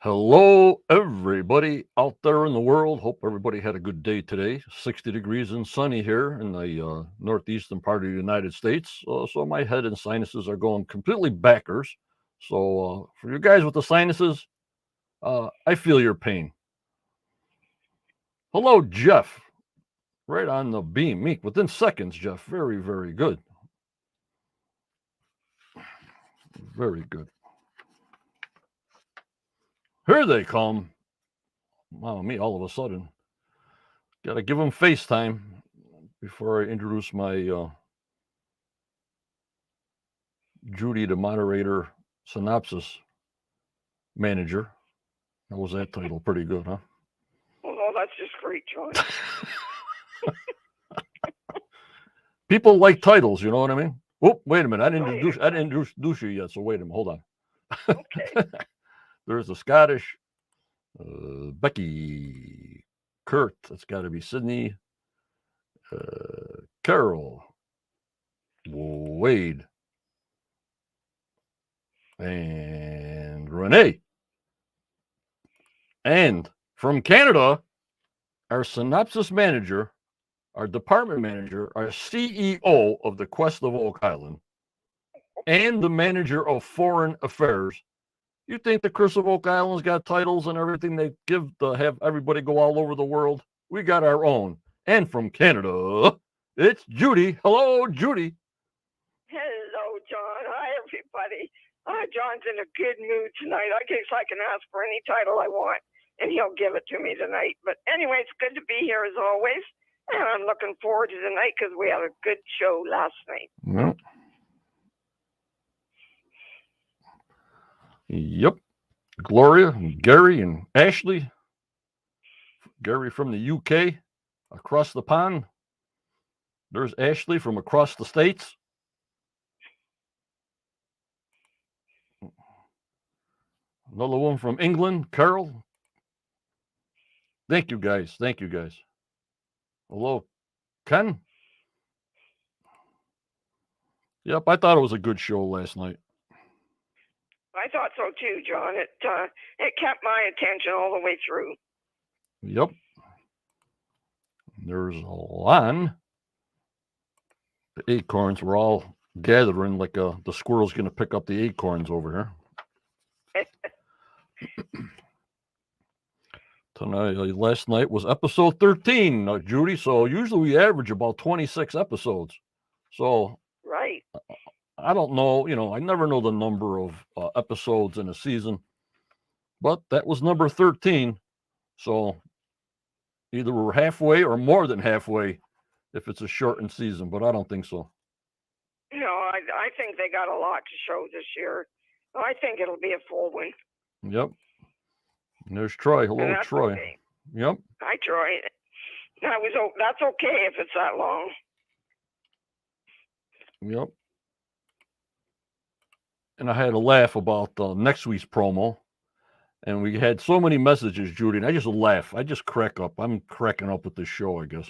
Hello, everybody out there in the world. Hope everybody had a good day today. 60 degrees and sunny here in the northeastern part of the United States. So my head and sinuses are going completely backers. So for you guys with the sinuses, I feel your pain. Hello, Jeff. Right on the beam. Meek, within seconds, Jeff. Very, very good. Very good. Here they come. Wow, me all of a sudden. Got to give them FaceTime before I introduce my Judy, the moderator, synopsis manager. How was that title? Pretty good, huh? Well, that's just great, John. People like titles, you know what I mean? Whoop, wait a minute. I didn't Right. introduce you yet, so wait a minute. Hold on. Okay. There's the Scottish Becky, Kurt. That's got to be Sydney, Carol, Wade, and Renee. And from Canada, our synopsis manager, our department manager, our CEO of the Quest of Oak Island, and the manager of foreign affairs. You think the Chris of Oak Island's got titles and everything they give to have everybody go all over the world? We got our own. And from Canada, it's Judy. Hello, Judy. Hello, John. Hi, everybody. John's in a good mood tonight. I guess I can ask for any title I want, and he'll give it to me tonight. But anyway, it's good to be here as always, and I'm looking forward to tonight because we had a good show last night. Well, yep. Gloria, and Gary, and Ashley. Gary from the UK, across the pond. There's Ashley from across the states. Another one from England, Carol. Thank you, guys. Thank you, guys. Hello, Ken. Yep, I thought it was a good show last night. I thought so too, John. It kept my attention all the way through. Yep. There's Lon. The acorns were all gathering like the squirrel's going to pick up the acorns over here. Tonight, last night was episode 13, Judy. So usually we average about 26 episodes. So right. I don't know. I never know the number of episodes in a season, but that was number 13. So either we're halfway or more than halfway if it's a shortened season, but I don't think so. No, I think they got a lot to show this year. I think it'll be a full one. Yep. And there's Troy. Hello, Troy. Okay. Yep. Hi, Troy. That's okay if it's that long. Yep. And I had a laugh about next week's promo. And we had so many messages, Judy, and I just laugh. I just crack up. I'm cracking up with this show, I guess.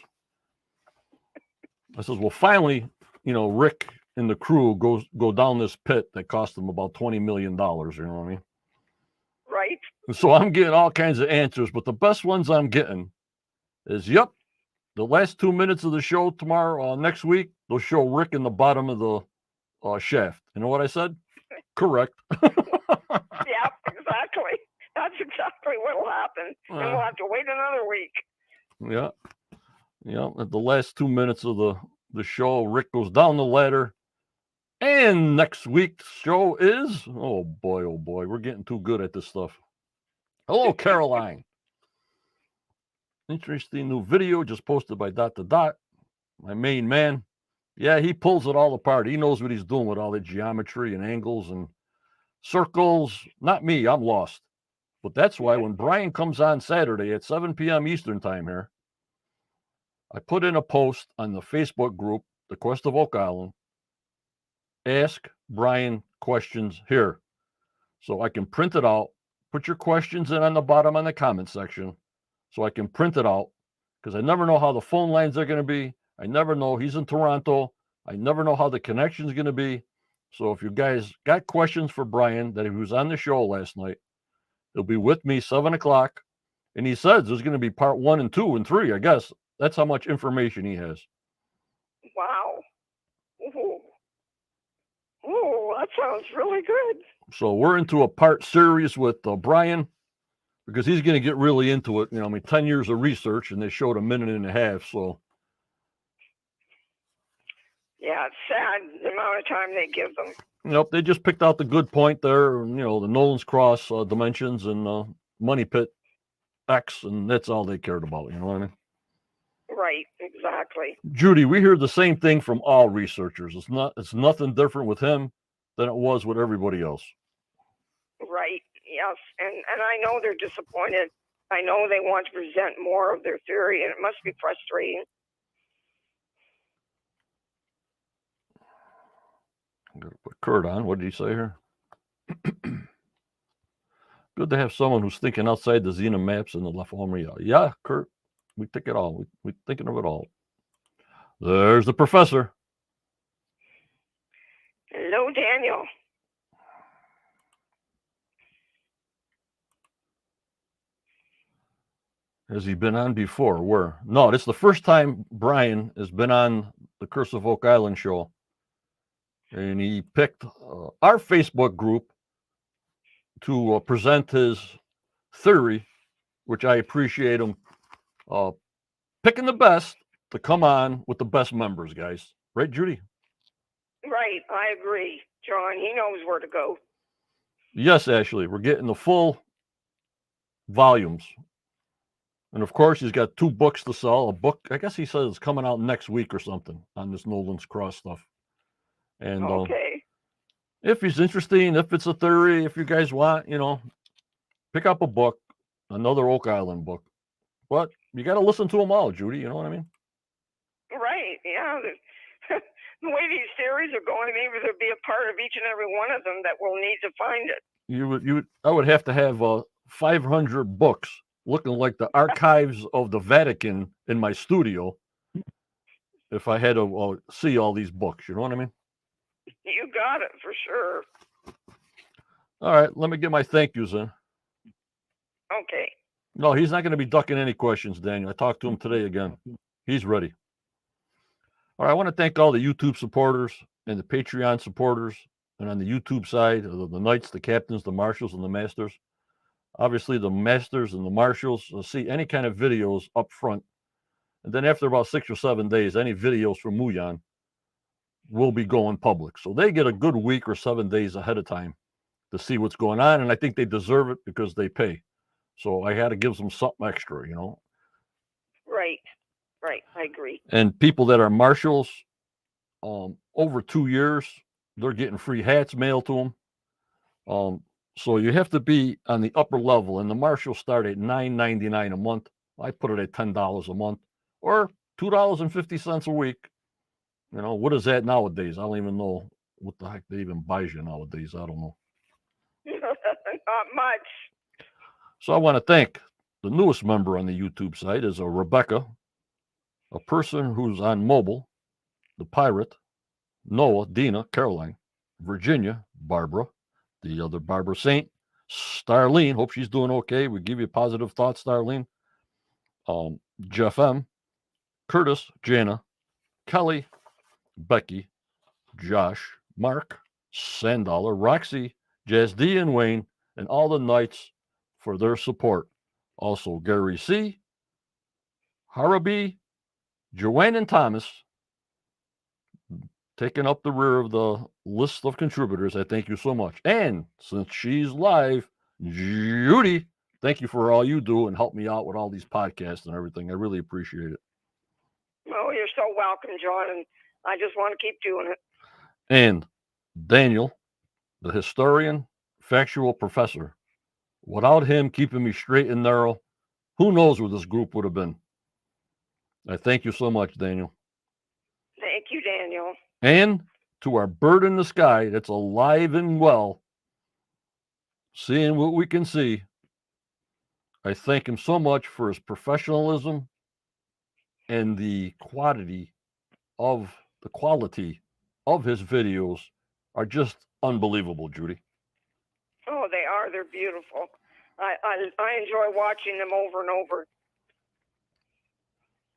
I says, well, finally, Rick and the crew go down this pit that cost them about $20 million. You know what I mean? Right. So I'm getting all kinds of answers, but the best ones I'm getting is, yep, the last 2 minutes of the show tomorrow, next week, they'll show Rick in the bottom of the shaft. You know what I said? Correct. Yeah, exactly. That's exactly what will happen. And we'll have to wait another week. Yeah. Yeah. At the last 2 minutes of the show, Rick goes down the ladder. And next week's show is, oh boy, we're getting too good at this stuff. Hello, Caroline. Interesting new video just posted by Dot to Dot, my main man. Yeah, he pulls it all apart. He knows what he's doing with all the geometry and angles and circles. Not me, I'm lost. But that's why when Brian comes on Saturday at 7 p.m. Eastern time here, I put in a post on the Facebook group, The Quest of Oak Island. Ask Brian questions here. So I can print it out, put your questions in on the bottom on the comment section so I can print it out because I never know how the phone lines are going to be. I never know. He's in Toronto. I never know how the connection is going to be. So if you guys got questions for Brian that he was on the show last night, He'll be with me 7 o'clock. And he says there's going to be part 1 and 2 and 3, I guess. That's how much information he has. Wow. Ooh. Ooh, that sounds really good. So we're into a part series with Brian, because he's going to get really into it. 10 years of research, and they showed a minute and a half. So yeah, it's sad the amount of time they give them. Nope, they just picked out the good point there. The Nolan's cross dimensions and money pit X, and that's all they cared about. You know what I mean? Right, exactly. Judy, we hear the same thing from all researchers. It's nothing different with him than it was with everybody else. Right. Yes, and I know they're disappointed. I know they want to present more of their theory, and it must be frustrating. I'm going to put Kurt on. What did he say here? Good to have someone who's thinking outside the Xena maps and the left home reality. Yeah, Kurt, we think it all. We're thinking of it all. There's the professor. Hello, Daniel. Has he been on before? Where? No, it's the first time Brian has been on the Curse of Oak Island show. And he picked our Facebook group to present his theory, which I appreciate him picking the best to come on with the best members, guys. Right, Judy? Right, I agree. John, he knows where to go. Yes, Ashley, we're getting the full volumes. And of course, he's got 2 books to sell. A book, I guess he says, is coming out next week or something on this Nolan's Cross stuff. And okay. If he's interesting, if it's a theory, if you guys want, pick up a book, another Oak Island book. But you got to listen to them all, Judy. You know what I mean? Right. Yeah. The way these theories are going, maybe there'll be a part of each and every one of them that we'll need to find it. I would have to have 500 books looking like the archives of the Vatican in my studio if I had to see all these books. You know what I mean? You got it for sure. All right, let me get my thank yous in. Okay. No, he's not going to be ducking any questions, Daniel. I talked to him today again. He's ready. All right, I want to thank all the YouTube supporters and the Patreon supporters, and on the YouTube side, the Knights, the Captains, the Marshals, and the Masters. Obviously, the Masters and the Marshals see any kind of videos up front. And then after about 6 or 7 days, any videos from Muyan will be going public. So they get a good week or 7 days ahead of time to see what's going on. And I think they deserve it because they pay. So I had to give them something extra, Right. Right. I agree. And people that are marshals, over 2 years, they're getting free hats mailed to them. So you have to be on the upper level, and the marshals start at $9.99 a month. I put it at $10 a month, or $2.50 a week. What is that nowadays? I don't even know what the heck they even buys you nowadays. I don't know. Not much. So I want to thank the newest member on the YouTube site is Rebecca, a person who's on mobile, the Pirate, Noah, Dina, Caroline, Virginia, Barbara, the other Barbara Saint, Starlene. Hope she's doing okay. We give you positive thoughts, Starlene. Jeff M, Curtis, Jana, Kelly, Becky, Josh, Mark, Sandollar, Roxy, Jazz D, and Wayne, and all the Knights for their support. Also, Gary C, Harabi, Joanne, and Thomas, taking up the rear of the list of contributors. I thank you so much. And since she's live, Judy, thank you for all you do and help me out with all these podcasts and everything. I really appreciate it. Oh, you're so welcome, John. And I just want to keep doing it. And Daniel, the historian, factual professor, without him keeping me straight and narrow, who knows where this group would have been. I thank you so much, Daniel. Thank you, Daniel. And to our bird in the sky that's alive and well, seeing what we can see, I thank him so much for his professionalism and the quality of his videos are just unbelievable, Judy. Oh, they are. They're beautiful. I enjoy watching them over and over.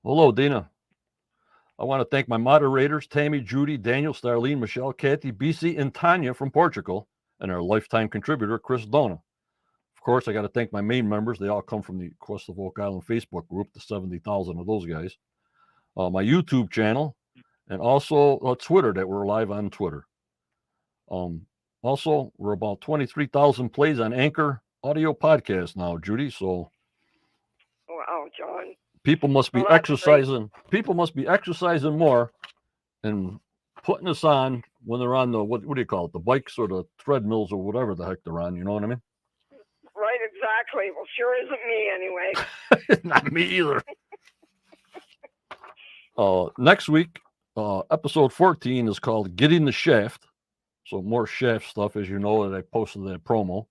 Hello, Dina. I want to thank my moderators, Tammy, Judy, Daniel, Starlene, Michelle, Kathy, BC, and Tanya from Portugal, and our lifetime contributor, Chris Dona. Of course, I got to thank my main members. They all come from the Quest of Oak Island Facebook group, the 70,000 of those guys. My YouTube channel, and also Twitter, that we're live on Twitter. Also, we're about 23,000 plays on Anchor audio podcast now, Judy. So, wow, John. People must be exercising. Great. People must be exercising more and putting us on when they're on the what do you call it? The bikes or the treadmills or whatever the heck they're on. You know what I mean? Right, exactly. Well, sure isn't me anyway. Not me either. Next week, episode 14 is called "Getting the Shaft." So more Shaft stuff, as you know, that I posted that promo.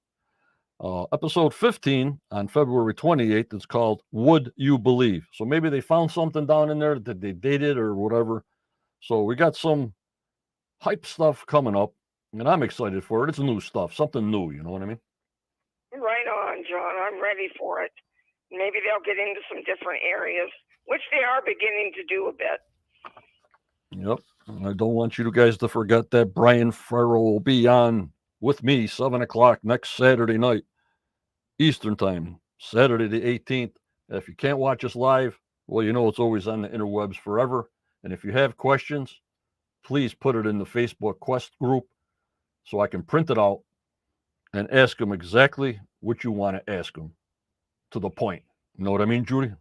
Episode 15 on February 28th is called "Would You Believe?" So maybe they found something down in there that they dated or whatever. So we got some hype stuff coming up, and I'm excited for it. It's new stuff, something new. You know what I mean? Right on, John. I'm ready for it. Maybe they'll get into some different areas, which they are beginning to do a bit. Yep. I don't want you guys to forget that Brian Farrell will be on with me 7 o'clock next Saturday night, Eastern time, Saturday the 18th. If you can't watch us live, well, you know it's always on the interwebs forever. And if you have questions, please put it in the Facebook Quest group so I can print it out and ask them exactly what you want to ask them, to the point. You know what I mean, Judy?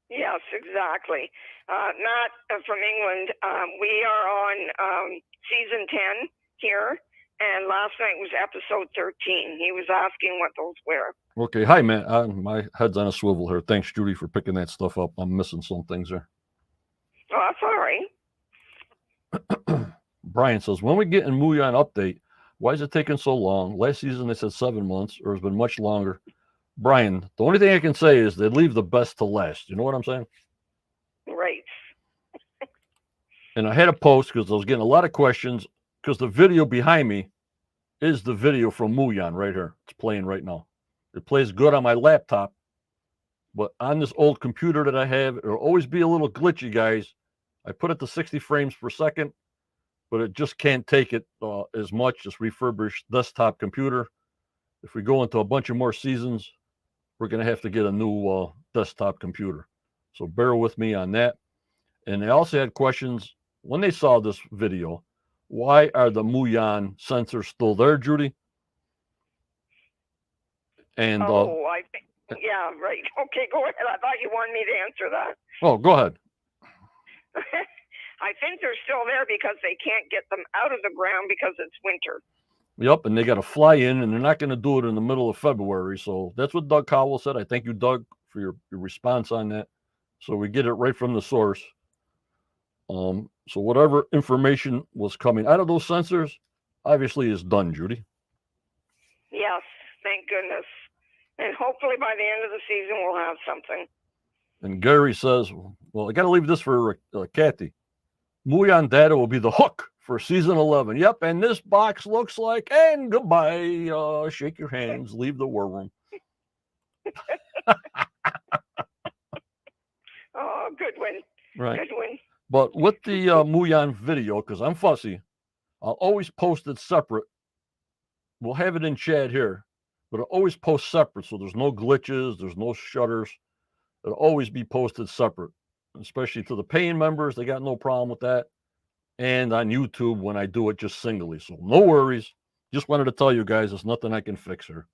Yes, exactly. Not from England. We are on season 10 here, and last night was episode 13. He was asking what those were. Okay. Hi, man. My head's on a swivel here. Thanks, Judy, for picking that stuff up. I'm missing some things there. Oh, that's all right. Brian says, when we get in Muyan update, why is it taking so long? Last season they said 7 months, or it's been much longer. Brian, the only thing I can say is they leave the best to last. You know what I'm saying? Right. And I had a post because I was getting a lot of questions, because the video behind me is the video from Muyan right here. It's playing right now. It plays good on my laptop, but on this old computer that I have, it'll always be a little glitchy, guys. I put it to 60 frames per second, but it just can't take it as much. This refurbished desktop computer. If we go into a bunch of more seasons, we're going to have to get a new desktop computer. So bear with me on that. And they also had questions when they saw this video. Why are the Muyan sensors still there, Judy? And I think, yeah, right. Okay, go ahead. I thought you wanted me to answer that. Oh, go ahead. I think they're still there because they can't get them out of the ground because it's winter. Yep, and they got to fly in, and they're not going to do it in the middle of February. So that's what Doug Cowell said. I thank you, Doug, for your response on that. So we get it right from the source. So whatever information was coming out of those sensors, obviously is done, Judy. Yes, thank goodness. And hopefully by the end of the season, we'll have something. And Gary says, well, I got to leave this for Kathy. Muyan data will be the hook for season 11. Yep, and this box looks like, and goodbye. Shake your hands, leave the war room. Oh, good one. Right. Good one. But with the Muyan video, because I'm fussy, I'll always post it separate. We'll have it in chat here, but I'll always post separate, so there's no glitches, there's no shutters. It'll always be posted separate, especially to the paying members. They got no problem with that. And on YouTube when I do it just singly. So no worries. Just wanted to tell you guys there's nothing I can fix here.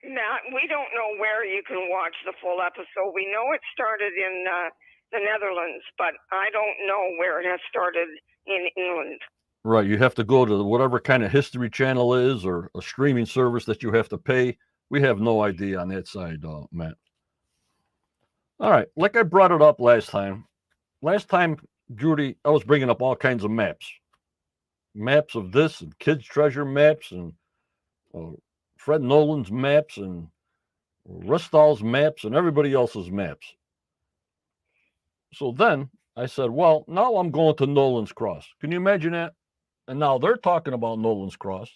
Matt, we don't know where you can watch the full episode. We know it started in the Netherlands, but I don't know where it has started in England. Right. You have to go to whatever kind of History Channel is or a streaming service that you have to pay. We have no idea on that side, Matt. All right. Like I brought it up last time. Last time, Judy, I was bringing up all kinds of maps. Maps of this and Kids Treasure maps and Fred Nolan's maps and Rustall's maps and everybody else's maps. So then I said, well, now I'm going to Nolan's Cross. Can you imagine that? And now they're talking about Nolan's Cross.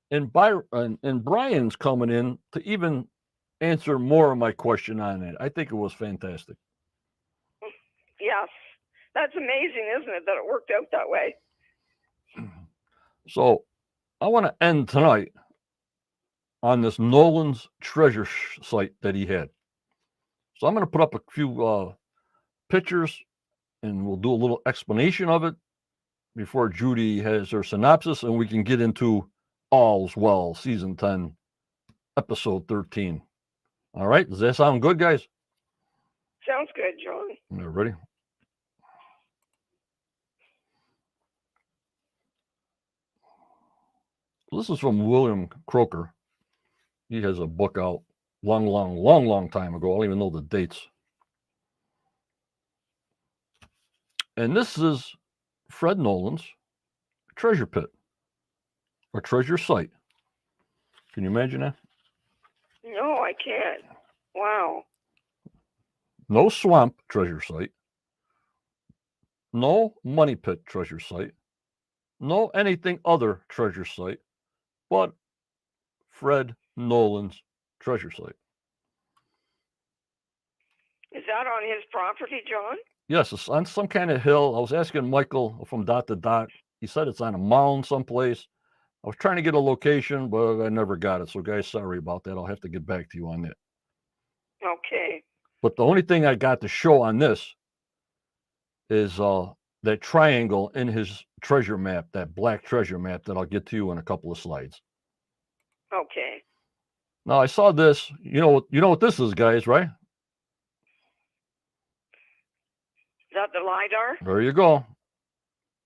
And Brian's coming in to even answer more of my question on it. I think it was fantastic. Yes. That's amazing, isn't it, that it worked out that way? So I want to end tonight on this Nolan's treasure site that he had. So I'm going to put up a few pictures and we'll do a little explanation of it before Judy has her synopsis, and we can get into All's Well, Season 10, Episode 13. All right. Does that sound good, guys? Sounds good, John. You ready? This is from William Croker. He has a book out long time ago. I don't even know the dates. And this is Fred Nolan's treasure pit or treasure site. Can you imagine that? No, I can't. Wow. No swamp treasure site. No money pit treasure site. No anything other treasure site, but Fred Nolan's treasure site. Is that on his property, John? Yes, it's on some kind of hill. I was asking Michael from Dot to Dot. He said it's on a mound someplace. I was trying to get a location, but I never got it. So, guys, sorry about that. I'll have to get back to you on that. Okay. But the only thing I got to show on this is that triangle in his treasure map, that black treasure map that I'll get to you in a couple of slides. Okay. Now, I saw this. You know what this is, guys, right? Is that the LiDAR? There you go.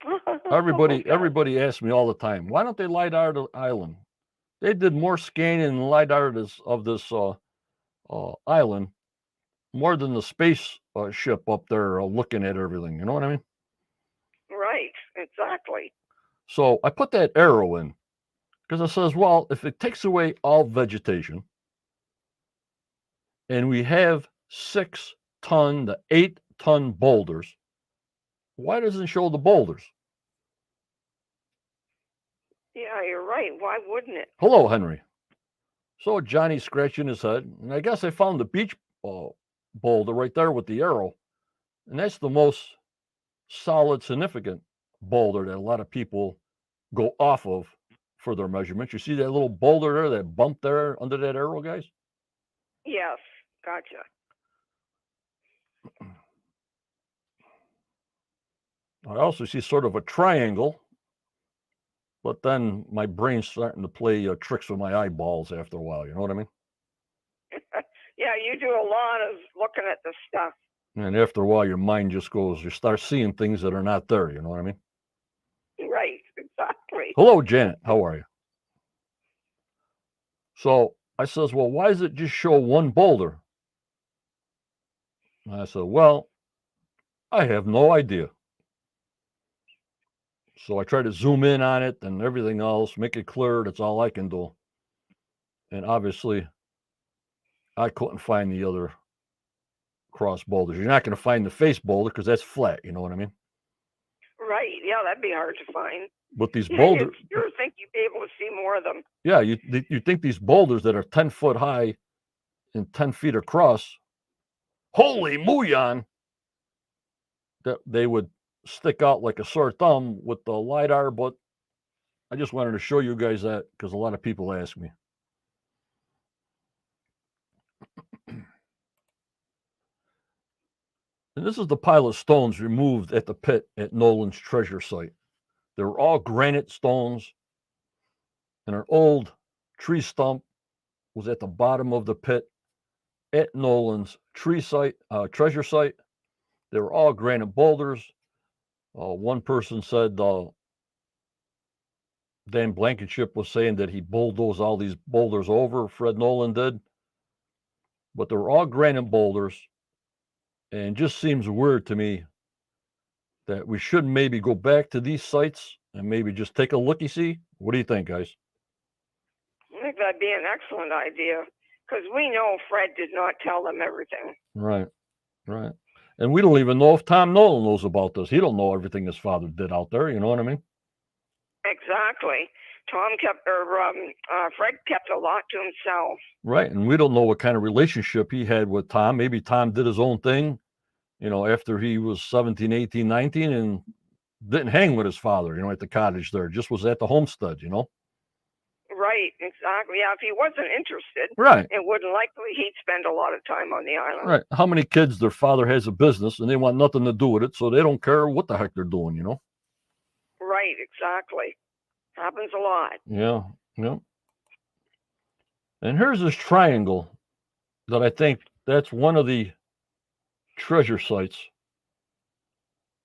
Okay. Everybody asks me all the time, why don't they LiDAR the island? They did more scanning and LiDAR of this island more than the space ship up there looking at everything. You know what I mean? Right. Exactly. So I put that arrow in because it says, well, if it takes away all vegetation and we have 6-ton to 8-ton boulders, why doesn't it show the boulders? Yeah, you're right. Why wouldn't it? Hello, Henry. So Johnny's scratching his head, and I guess I found the beach boulder right there with the arrow, and that's the most solid, significant boulder that a lot of people go off of for their measurements. You see that little boulder there, that bump there under that arrow, guys? Yes. Gotcha. I also see sort of a triangle, but then my brain's starting to play tricks with my eyeballs after a while. You know what I mean? Yeah, you do a lot of looking at the stuff. And after a while, your mind just goes, you start seeing things that are not there. You know what I mean? Right. Exactly. Hello, Janet. How are you? So I says, well, why does it just show one boulder? And I said, well, I have no idea. So I try to zoom in on it and everything else, make it clear. That's all I can do. And obviously, I couldn't find the other cross boulders. You're not going to find the face boulder because that's flat. You know what I mean? Right. Yeah, that'd be hard to find. But these boulders, You think you'd be able to see more of them. yeah, you think these boulders that are 10 foot high and 10 feet across, holy muon, that they would stick out like a sore thumb with the LiDAR. But I just wanted to show you guys that because a lot of people ask me. And this is the pile of stones removed at the pit at Nolan's treasure site. They were all granite stones, and an old tree stump was at the bottom of the pit at Nolan's treasure site. They were all granite boulders. One person said Dan Blankenship was saying that he bulldozed all these boulders over, Fred Nolan did. But they were all granite boulders. And it just seems weird to me that we should maybe go back to these sites and maybe just take a looky-see. What do you think, guys? I think that'd be an excellent idea because we know Fred did not tell them everything. Right. And we don't even know if Tom Nolan knows about this. He don't know everything his father did out there. You know what I mean? Exactly. Fred kept a lot to himself. Right. And we don't know what kind of relationship he had with Tom. Maybe Tom did his own thing, after he was 17, 18, 19 and didn't hang with his father, at the cottage there, just was at the homestead, Right, exactly. Yeah, if he wasn't interested, Right. it wouldn't likely he'd spend a lot of time on the island. Right. How many kids their father has a business and they want nothing to do with it, so they don't care what the heck they're doing, Right, exactly. Happens a lot. Yeah. Yeah. And here's this triangle that I think that's one of the treasure sites.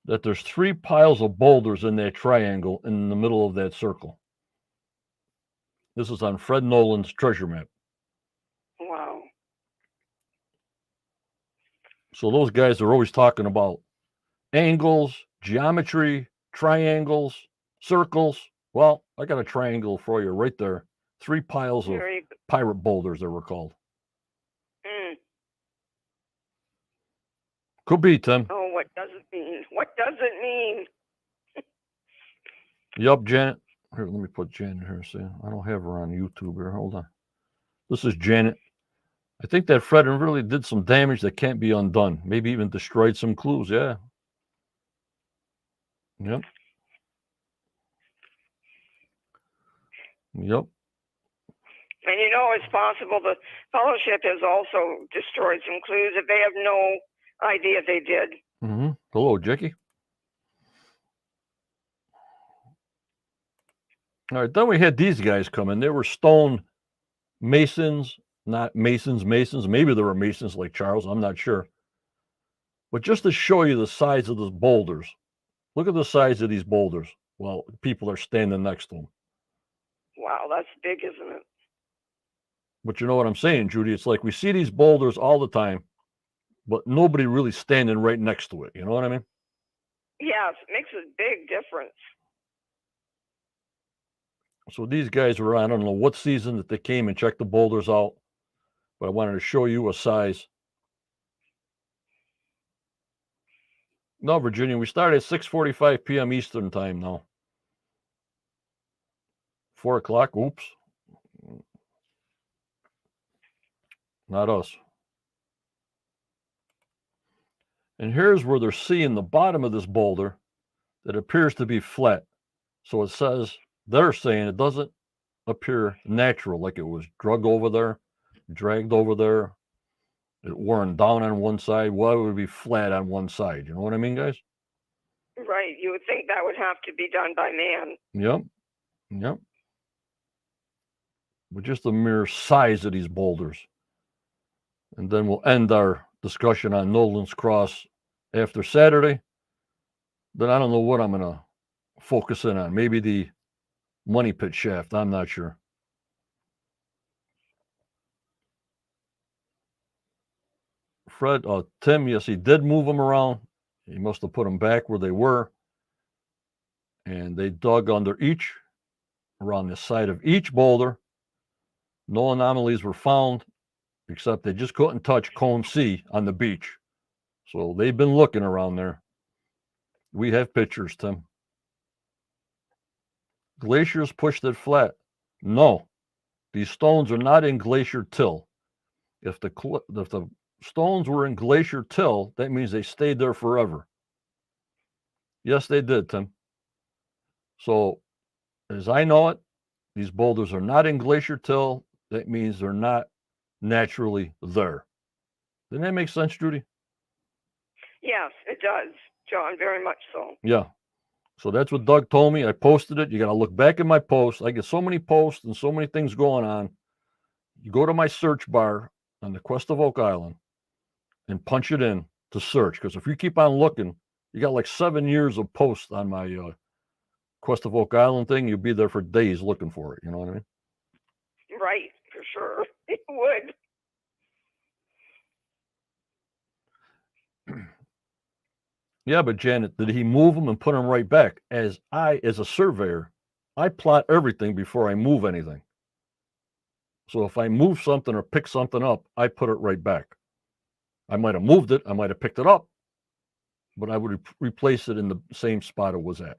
That there's 3 piles of boulders in that triangle in the middle of that circle. This is on Fred Nolan's treasure map. Wow. So those guys are always talking about angles, geometry, triangles, circles. Well, I got a triangle for you right there. 3 piles of Very good. pirate boulders, they were called. Could be, Tim. Oh, what does it mean? What does it mean? Yup, Janet. Here, let me put Janet here. See, I don't have her on YouTube here. Hold on. This is Janet. I think that Fred really did some damage that can't be undone. Maybe even destroyed some clues. Yeah. Yep. Yep. And it's possible the Fellowship has also destroyed some clues that they have no idea they did. Mm-hmm. Hello, Jackie. All right, then we had these guys come in. They were stone masons, not masons. Maybe they were masons like Charles. I'm not sure. But just to show you the size of those boulders, look at the size of these boulders. Well, people are standing next to them. Wow, that's big, isn't it? But you know what I'm saying, Judy? It's like we see these boulders all the time, but nobody really standing right next to it. You know what I mean? Yes, it makes a big difference. So these guys were, I don't know what season that they came and checked the boulders out, but I wanted to show you a size. No, Virginia, we start at 6:45 p.m. Eastern time now. 4 o'clock. Oops. Not us. And here's where they're seeing the bottom of this boulder that appears to be flat. So it says, they're saying it doesn't appear natural, like it was dragged over there, it worn down on one side. Why would it be flat on one side? You know what I mean, guys? Right. You would think that would have to be done by man. Yep. But just the mere size of these boulders. And then we'll end our discussion on Nolan's Cross after Saturday. Then I don't know what I'm going to focus in on. Maybe the money pit shaft. I'm not sure. Tim, yes, he did move them around. He must have put them back where they were. And they dug under each, around the side of each boulder. No anomalies were found, except they just couldn't touch Cone C on the beach. So they've been looking around there. We have pictures, Tim. Glaciers pushed it flat. No, these stones are not in glacier till. If the stones were in glacier till, that means they stayed there forever. Yes, they did, Tim. So, as I know it, these boulders are not in glacier till. That means they're not naturally there. Doesn't that make sense, Judy? Yes, it does, John, very much so. Yeah. So that's what Doug told me. I posted it. You got to look back at my posts. I get so many posts and so many things going on. You go to my search bar on the Quest of Oak Island and punch it in to search. Because if you keep on looking, you got like 7 years of posts on my Quest of Oak Island thing. You'll be there for days looking for it. You know what I mean? Right, for sure. It would. Yeah, but Janet, did he move them and put them right back? As a surveyor, I plot everything before I move anything. So if I move something or pick something up, I put it right back. I might have moved it, I might have picked it up, but I would replace it in the same spot it was at.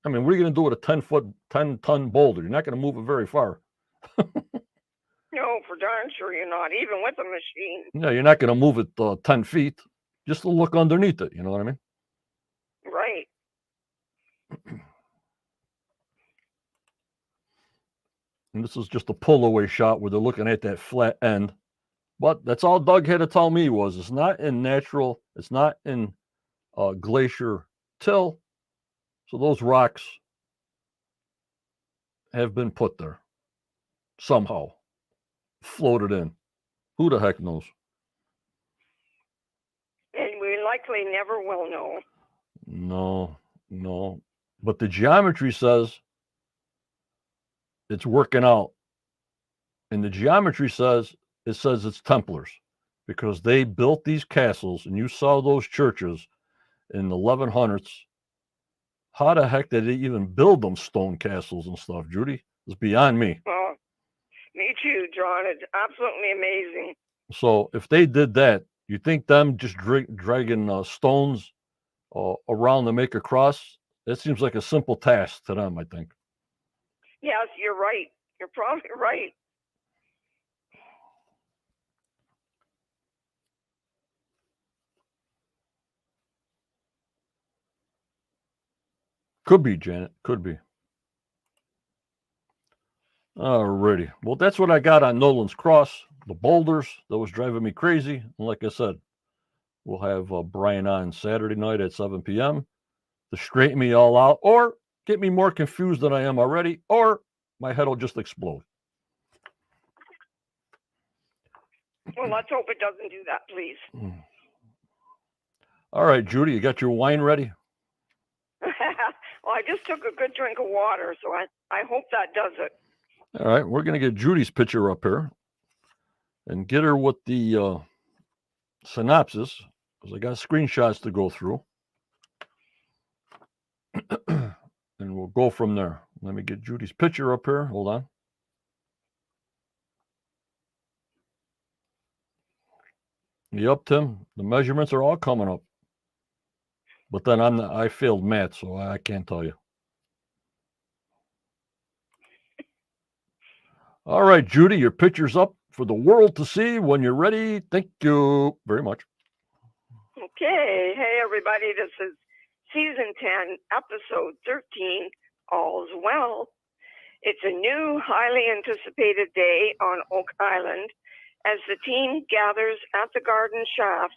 I mean, what are you going to do with a 10-ton boulder? You're not going to move it very far. No, for darn sure you're not, even with a machine. Yeah, you're not going to move it 10 feet just to look underneath it. You know what I mean? Right. And this is just a pull away shot where they're looking at that flat end. But that's all Doug had to tell me was it's not in natural, it's not in glacier till. So those rocks have been put there somehow, floated in. Who the heck knows? And we likely never will know. No. But the geometry says it's working out. And the geometry says it's Templars because they built these castles, and you saw those churches in the 1100s. How the heck did they even build them stone castles and stuff, Judy? It's beyond me. Well, me too, John. It's absolutely amazing. So if they did that, you think them just dragging stones around to make a cross? That seems like a simple task to them, I think. Yes, you're right. You're probably right. Could be, Janet. Could be. Alrighty. Well, that's what I got on Nolan's Cross. The boulders, that was driving me crazy. And like I said, we'll have Brian on Saturday night at 7 p.m. to straighten me all out or get me more confused than I am already, or my head will just explode. Well, let's hope it doesn't do that, please. All right, Judy, you got your wine ready? Well, I just took a good drink of water, so I hope that does it. All right, we're going to get Judy's picture up here and get her with the synopsis, because I got screenshots to go through. And we'll go from there. Let me get Judy's picture up here. Hold on. Yep, Tim, the measurements are all coming up. But then I failed math, so I can't tell you. All right, Judy, your picture's up for the world to see when you're ready. Thank you very much. Okay. Hey, everybody. This is Season 10, Episode 13, All's Well. It's a new, highly anticipated day on Oak Island as the team gathers at the garden shaft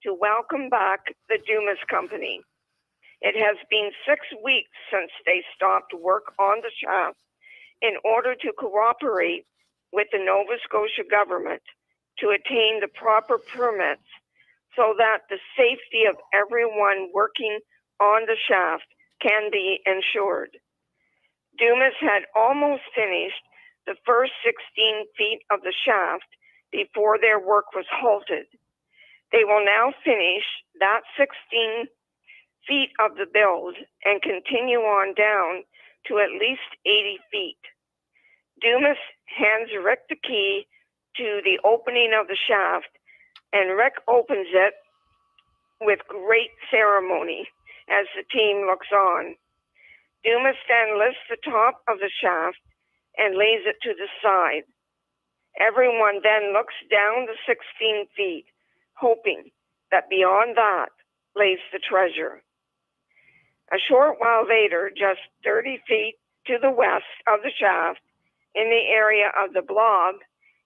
to welcome back the Dumas Company. It has been 6 weeks since they stopped work on the shaft in order to cooperate with the Nova Scotia government to attain the proper permits so that the safety of everyone working on the shaft can be ensured. Dumas had almost finished the first 16 feet of the shaft before their work was halted. They will now finish that 16 feet of the build and continue on down to at least 80 feet. Dumas hands Rick the key to the opening of the shaft, and Rick opens it with great ceremony as the team looks on. Dumas then lifts the top of the shaft and lays it to the side. Everyone then looks down the 16 feet, hoping that beyond that lays the treasure. A short while later, just 30 feet to the west of the shaft, in the area of the blob,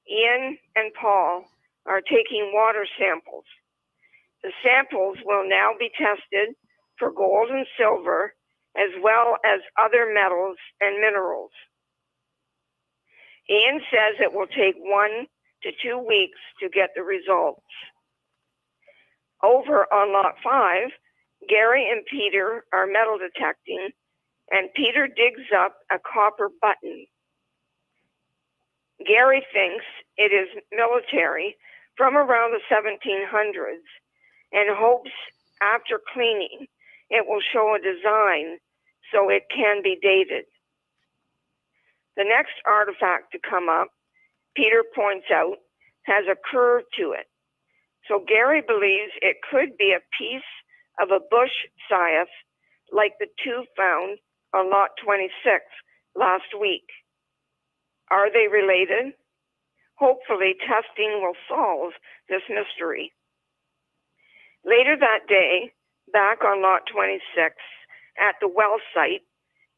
Ian and Paul are taking water samples. The samples will now be tested for gold and silver, as well as other metals and minerals. Ian says it will take 1 to 2 weeks to get the results. Over on Lot 5, Gary and Peter are metal detecting, and Peter digs up a copper button. Gary thinks it is military from around the 1700s and hopes after cleaning it will show a design so it can be dated. The next artifact to come up, Peter points out, has a curve to it. So Gary believes it could be a piece of a bush scythe like the two found on lot 26 last week. Are they related? Hopefully, testing will solve this mystery. Later that day, back on lot 26, at the well site,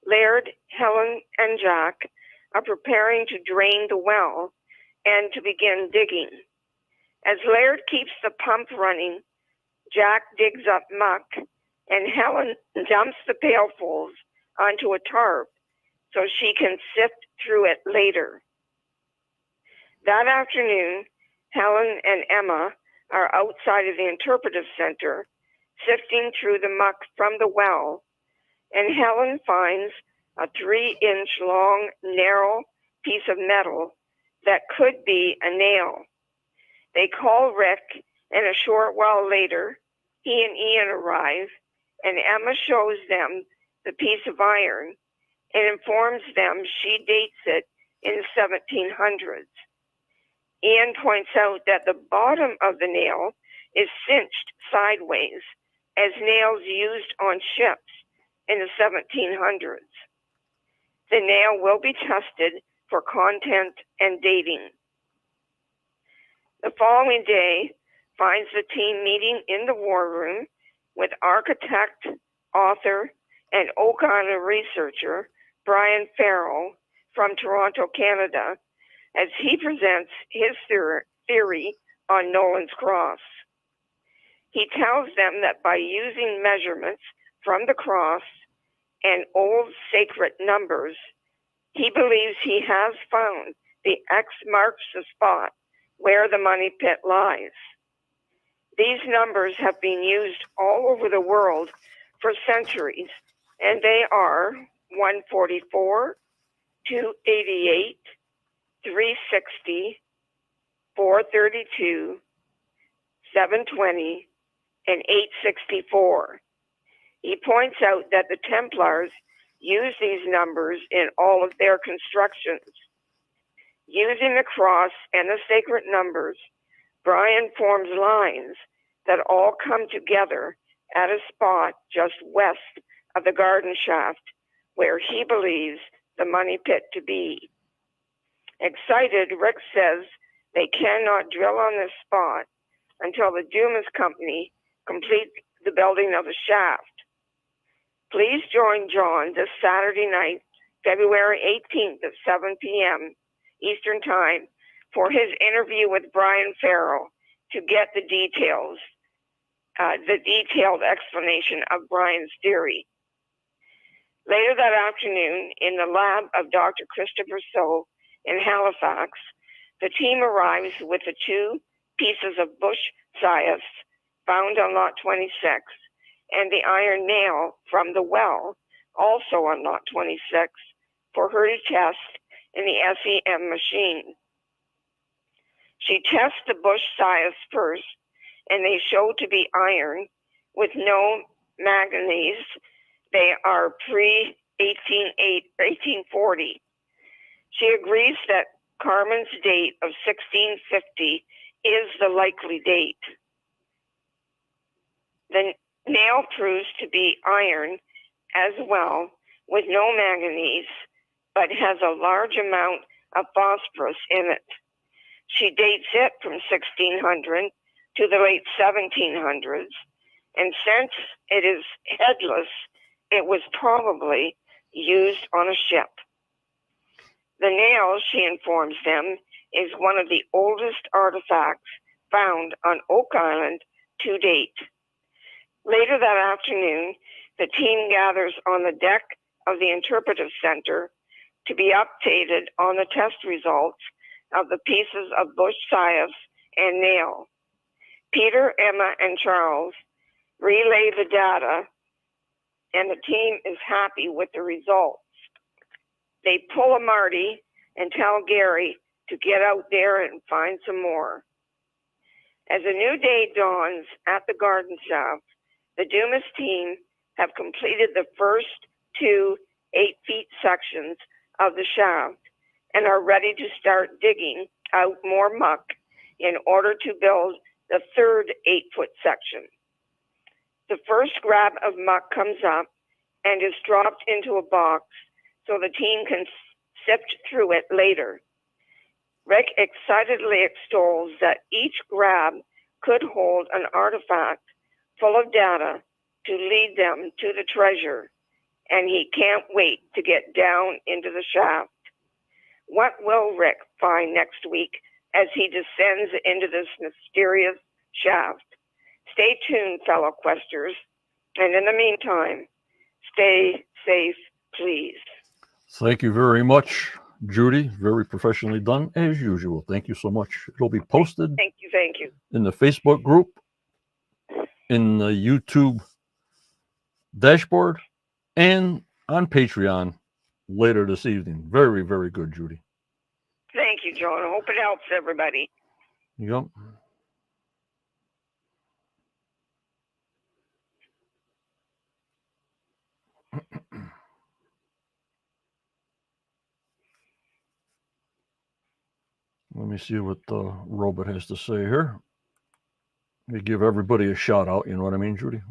Laird, Helen, and Jack are preparing to drain the well and to begin digging. As Laird keeps the pump running, Jack digs up muck, and Helen dumps the pailfuls onto a tarp so she can sift through it later. That afternoon, Helen and Emma are outside of the interpretive center, sifting through the muck from the well, and Helen finds a 3-inch long, narrow piece of metal that could be a nail. They call Rick, and a short while later, he and Ian arrive, and Emma shows them the piece of iron and informs them she dates it in the 1700s. Ian points out that the bottom of the nail is cinched sideways, as nails used on ships in the 1700s. The nail will be tested for content and dating. The following day finds the team meeting in the war room with architect, author, and Oak Island researcher Brian Farrell from Toronto, Canada, as he presents his theory on Nolan's cross. He tells them that by using measurements from the cross and old sacred numbers, he believes he has found the X marks the spot where the money pit lies. These numbers have been used all over the world for centuries, and they are 144, 288, 360, 432, 720, and 864. He points out that the Templars used these numbers in all of their constructions. Using the cross and the sacred numbers, Brian forms lines that all come together at a spot just west of the garden shaft where he believes the money pit to be. Excited, Rick says they cannot drill on this spot until the Dumas Company completes the building of the shaft. Please join John this Saturday night, February 18th at 7 p.m. Eastern Time for his interview with Brian Farrell to get the details, the detailed explanation of Brian's theory. Later that afternoon, in the lab of Dr. Christopher So in Halifax, the team arrives with the 2 pieces of bush cypress found on lot 26 and the iron nail from the well, also on lot 26, for her to test in the SEM machine. She tests the bush cypress first, and they show to be iron with no manganese. They are pre-1840. She agrees that Carmen's date of 1650 is the likely date. The nail proves to be iron as well, with no manganese, but has a large amount of phosphorus in it. She dates it from 1600 to the late 1700s, and since it is headless, it was probably used on a ship. The nail, she informs them, is one of the oldest artifacts found on Oak Island to date. Later that afternoon, the team gathers on the deck of the interpretive center to be updated on the test results of the pieces of bush cypress and nail. Peter, Emma, and Charles relay the data, and the team is happy with the results. They pull a Marty and tell Gary to get out there and find some more. As a new day dawns at the garden shaft, the Dumas team have completed the first 2 8-foot sections of the shaft and are ready to start digging out more muck in order to build the third 8-foot section. The first grab of muck comes up, and is dropped into a box so the team can sift through it later. Rick excitedly extols that each grab could hold an artifact full of data to lead them to the treasure, and he can't wait to get down into the shaft. What will Rick find next week as he descends into this mysterious shaft? Stay tuned, fellow questers, and in the meantime, stay safe, please. Thank you very much, Judy. Very professionally done, as usual. Thank you so much. It'll be posted Thank you. in the Facebook group, in the YouTube dashboard, and on Patreon later this evening. Very, very good, Judy. Thank you, John. I hope it helps everybody. Yep. Let me see what the robot has to say here. Let me give everybody a shout out. You know what I mean, Judy?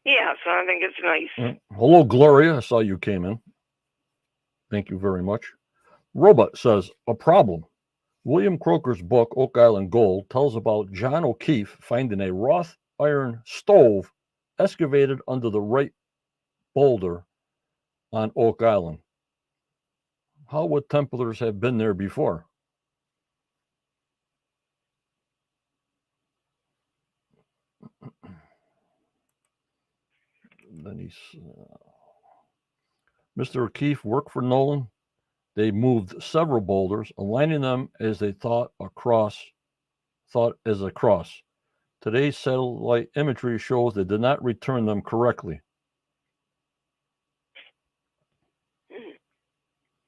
Yes, I think it's nice. Hello, Gloria. I saw you came in. Thank you very much. Robot says, a problem. William Croker's book, Oak Island Gold, tells about John O'Keefe finding a wrought iron stove excavated under the right boulder on Oak Island. How would Templars have been there before? Then Mr. O'Keefe worked for Nolan. They moved several boulders, aligning them as they thought as a cross. Today's satellite imagery shows they did not return them correctly.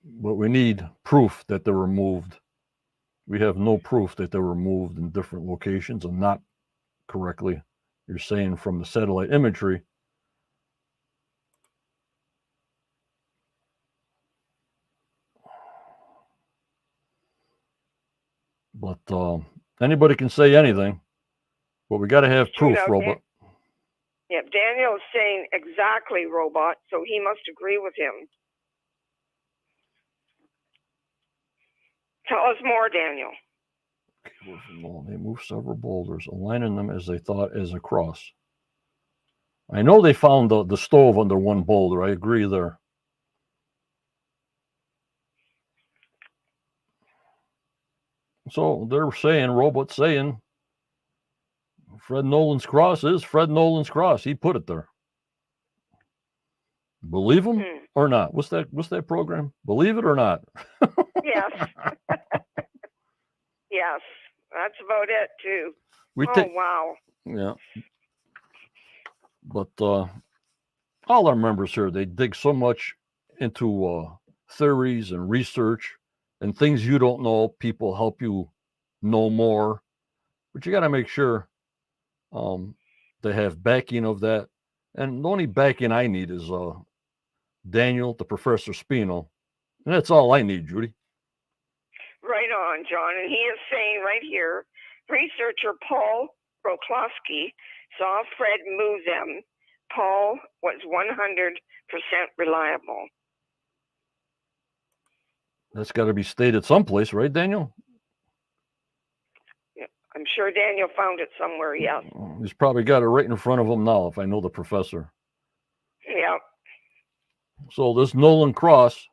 But we need proof that they were moved. We have no proof that they were moved in different locations and not correctly. You're saying from the satellite imagery. But anybody can say anything, but we got to have proof, Robot. Yeah, Daniel's saying exactly, Robot, so he must agree with him. Tell us more, Daniel. They moved several boulders, aligning them as they thought as a cross. I know they found the stove under one boulder. I agree there. So they're saying, Robot's saying, Fred Nolan's cross is Fred Nolan's cross. He put it there. Believe him or not? What's that program? Believe it or not? Yes. Yes. That's about it too. Wow. Yeah. But all our members here, they dig so much into theories and research and things you don't know. People help you know more. But you got to make sure they have backing of that. And the only backing I need is Daniel, the Professor Spino. And that's all I need, Judy. Right on, John. And he is saying right here, researcher Paul Broklowski saw Fred move them. Paul was 100% reliable. That's got to be stated someplace, right, Daniel? Yeah, I'm sure Daniel found it somewhere, yes. He's probably got it right in front of him now, if I know the professor. Yeah. So this Nolan cross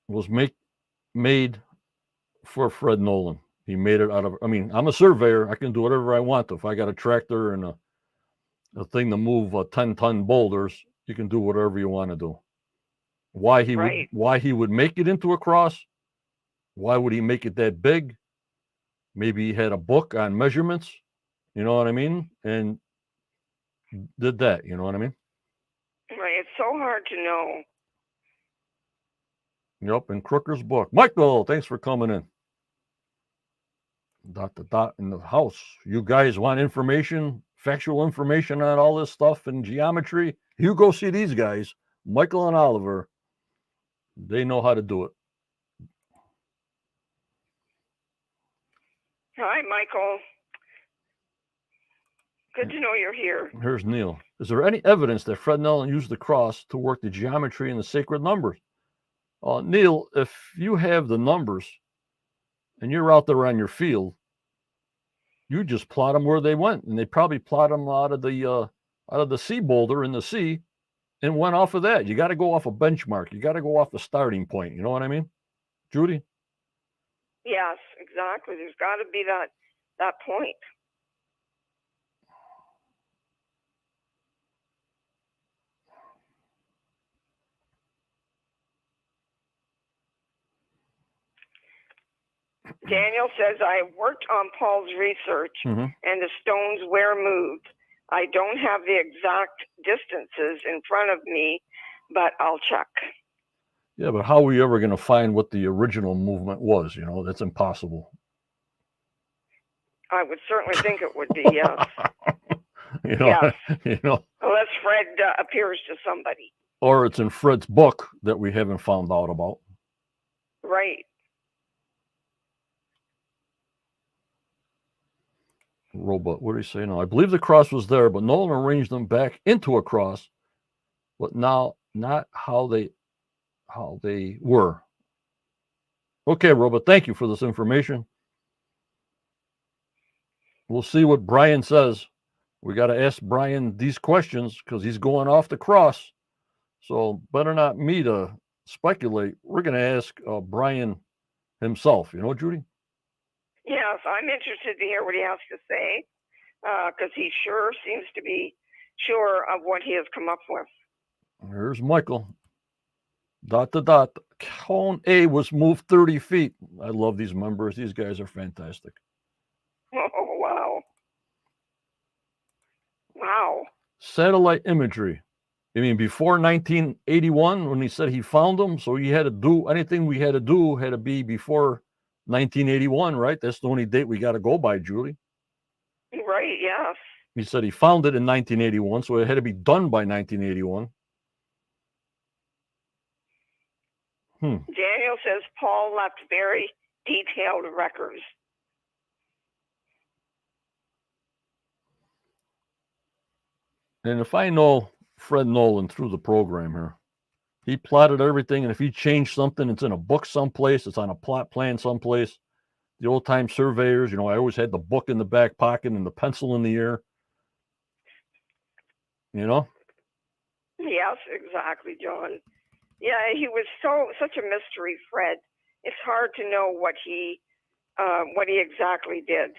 was made for Fred Nolan. He made it out of, I'm a surveyor. I can do whatever I want. If I got a tractor and a thing to move 10-ton boulders, you can do whatever you want to do. Why he would make it into a cross? Why would he make it that big? Maybe he had a book on measurements, you know what I mean? And did that, you know what I mean? Right. It's so hard to know. Yep, in Crooker's book. Michael, thanks for coming in. Dot in the house. You guys want information, factual information on all this stuff in geometry? You go see these guys, Michael and Oliver. They know how to do it. Hi, Michael. Good to know you're here. Here's Neil. Is there any evidence that Fred Nolan used the cross to work the geometry and the sacred numbers? Neil, if you have the numbers and you're out there on your field, you just plot them where they went, and they probably plot them out of the sea boulder in the sea and went off of that. You got to go off a benchmark. You got to go off the starting point. You know what I mean, Judy? Yes, exactly. There's got to be that point. Daniel says, I worked on Paul's research and the stones were moved. I don't have the exact distances in front of me, but I'll check. Yeah, but how are we ever going to find what the original movement was? You know, that's impossible. I would certainly think it would be, yes. Yes. Unless Fred appears to somebody. Or it's in Fred's book that we haven't found out about. Right. Robot, what do you say now? I believe the cross was there, but Nolan arranged them back into a cross, but now not how they were. Okay, Robot, thank you for this information. We'll see what Brian says. We got to ask Brian these questions because he's going off the cross. So better not me to speculate. We're going to ask Brian himself. You know, Judy? Yes, I'm interested to hear what he has to say because he sure seems to be sure of what he has come up with. Here's Michael. ... Cone A was moved 30 feet. I love these members. These guys are fantastic. Oh, wow. Wow. Satellite imagery. I mean, before 1981, when he said he found them, so he had to do anything we had to do had to be before 1981, right? That's the only date we got to go by, Julie. Right, yes. He said he found it in 1981, so it had to be done by 1981. Daniel says Paul left very detailed records. And if I know Fred Nolan through the program here, he plotted everything, and if he changed something, it's in a book someplace, it's on a plot plan someplace. The old-time surveyors, I always had the book in the back pocket and the pencil in the ear. Yes, exactly, John. Yeah, he was such a mystery, Fred. It's hard to know what he exactly did.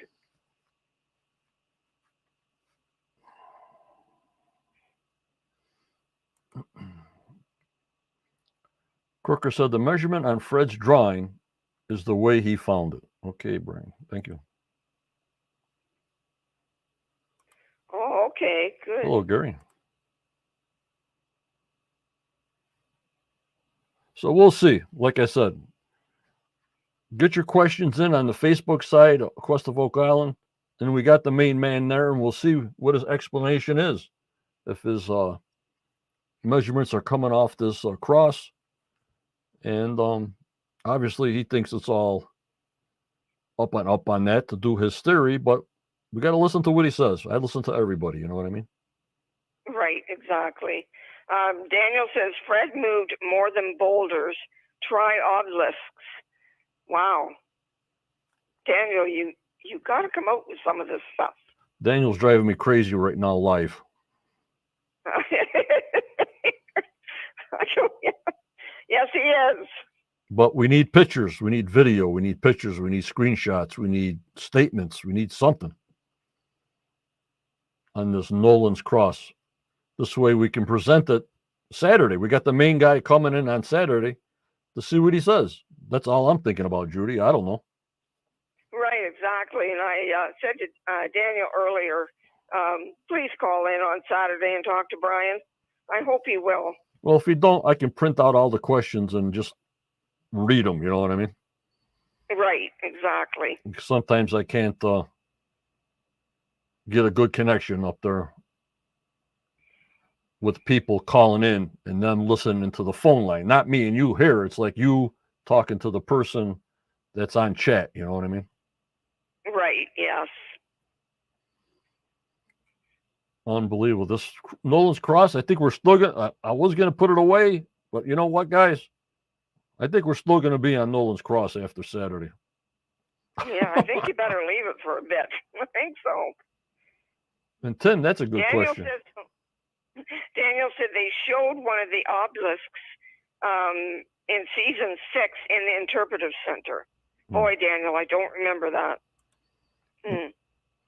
Crooker said the measurement on Fred's drawing is the way he found it. Okay, Brian. Thank you. Oh, okay, good. Hello, Gary. So we'll see. Like I said, get your questions in on the Facebook side, Quest of Oak Island, and we got the main man there, and we'll see what his explanation is. If his measurements are coming off this cross, and obviously he thinks it's all up on that to do his theory, but we got to listen to what he says. I listen to everybody, you know what I mean? Right, exactly. Daniel says Fred moved more than boulders. Try obelisks. Wow. Daniel, you got to come out with some of this stuff. Daniel's driving me crazy right now live. Yes, he is. But we need pictures. We need video. We need pictures. We need screenshots. We need statements. We need something on this Nolan's cross. This way we can present it Saturday. We got the main guy coming in on Saturday to see what he says. That's all I'm thinking about, Judy. I don't know. Right, exactly. And I said to Daniel earlier, please call in on Saturday and talk to Brian. I hope he will. Well, if he don't, I can print out all the questions and just read them. You know what I mean? Right, exactly. Sometimes I can't get a good connection up there with people calling in and then listening to the phone line. Not me and you here. It's like you talking to the person that's on chat. You know what I mean? Right, yes. Unbelievable. This Nolan's Cross, I think we're still going to, I was going to put it away, but you know what, guys? I think we're still going to be on Nolan's Cross after Saturday. Yeah, I think you better leave it for a bit. I think so. And Tim, that's a good question. Daniel said they showed one of the obelisks in season 6 in the interpretive center. Boy, Daniel, I don't remember that.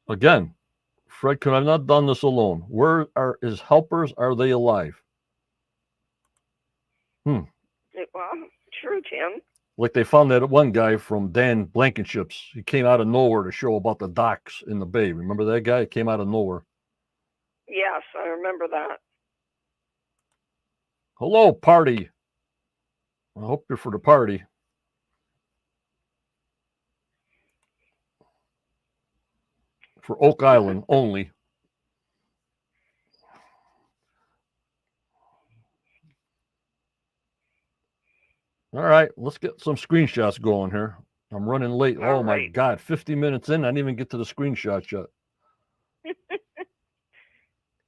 Again, Fred could have not done this alone. Where are his helpers? Are they alive? Well, true, Tim. Like they found that one guy from Dan Blankenship's. He came out of nowhere to show about the docks in the bay. Remember that guy? He came out of nowhere. Yes, I remember that. Hello, party. I hope you're for the party. For Oak Island only. All right, let's get some screenshots going here. I'm running late. Oh, my God, 50 minutes in. I didn't even get to the screenshot yet.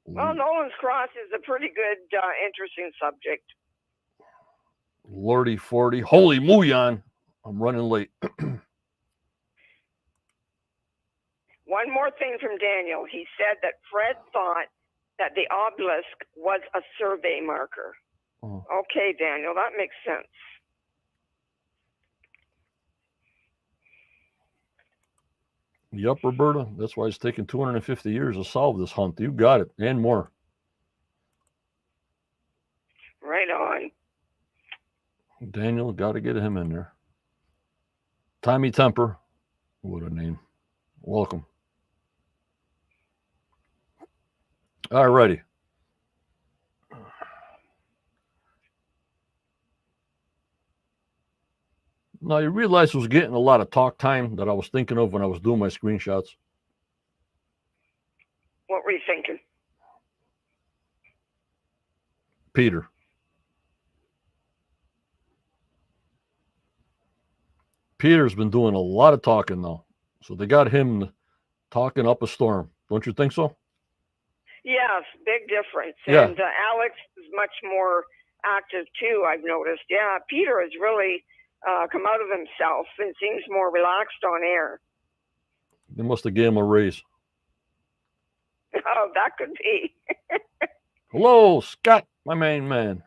Well, Nolan's Cross is a pretty good, interesting subject. Lordy 40. Holy Muyan. I'm running late. One more thing from Daniel. He said that Fred thought that the obelisk was a survey marker. Oh. Okay, Daniel, that makes sense. Yep, Roberta. That's why it's taken 250 years to solve this hunt. You got it, and more. Right on. Daniel, got to get him in there. Tommy Temper. What a name. Welcome. All righty. Now, you realize I was getting a lot of talk time that I was thinking of when I was doing my screenshots. What were you thinking? Peter. Peter's been doing a lot of talking now. So they got him talking up a storm. Don't you think so? Yes, big difference. Yeah. And Alex is much more active too, I've noticed. Yeah, Peter has really come out of himself and seems more relaxed on air. They must have gave him a raise. Oh, that could be. Hello, Scott, my main man.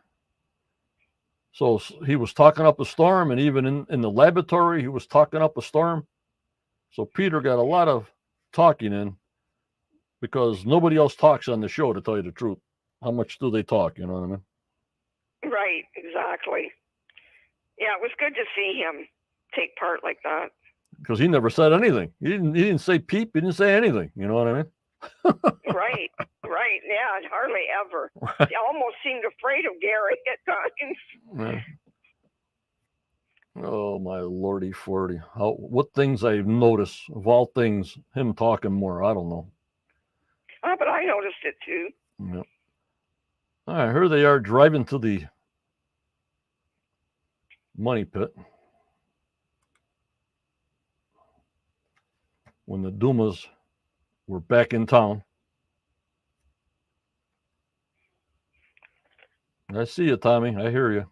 So he was talking up a storm, and even in the laboratory, he was talking up a storm. So Peter got a lot of talking in because nobody else talks on the show, to tell you the truth. How much do they talk? You know what I mean? Right, exactly. Yeah, it was good to see him take part like that. Because he never said anything. He didn't say peep. He didn't say anything. You know what I mean? Right. Yeah, hardly ever. He almost seemed afraid of Gary at times. Yeah. Oh, my lordy 40. What things I've noticed, of all things, him talking more. I don't know. But I noticed it too. Yeah. All right, here they are driving to the money pit. When the Dumas were back in town. I see you, Tommy. I hear you.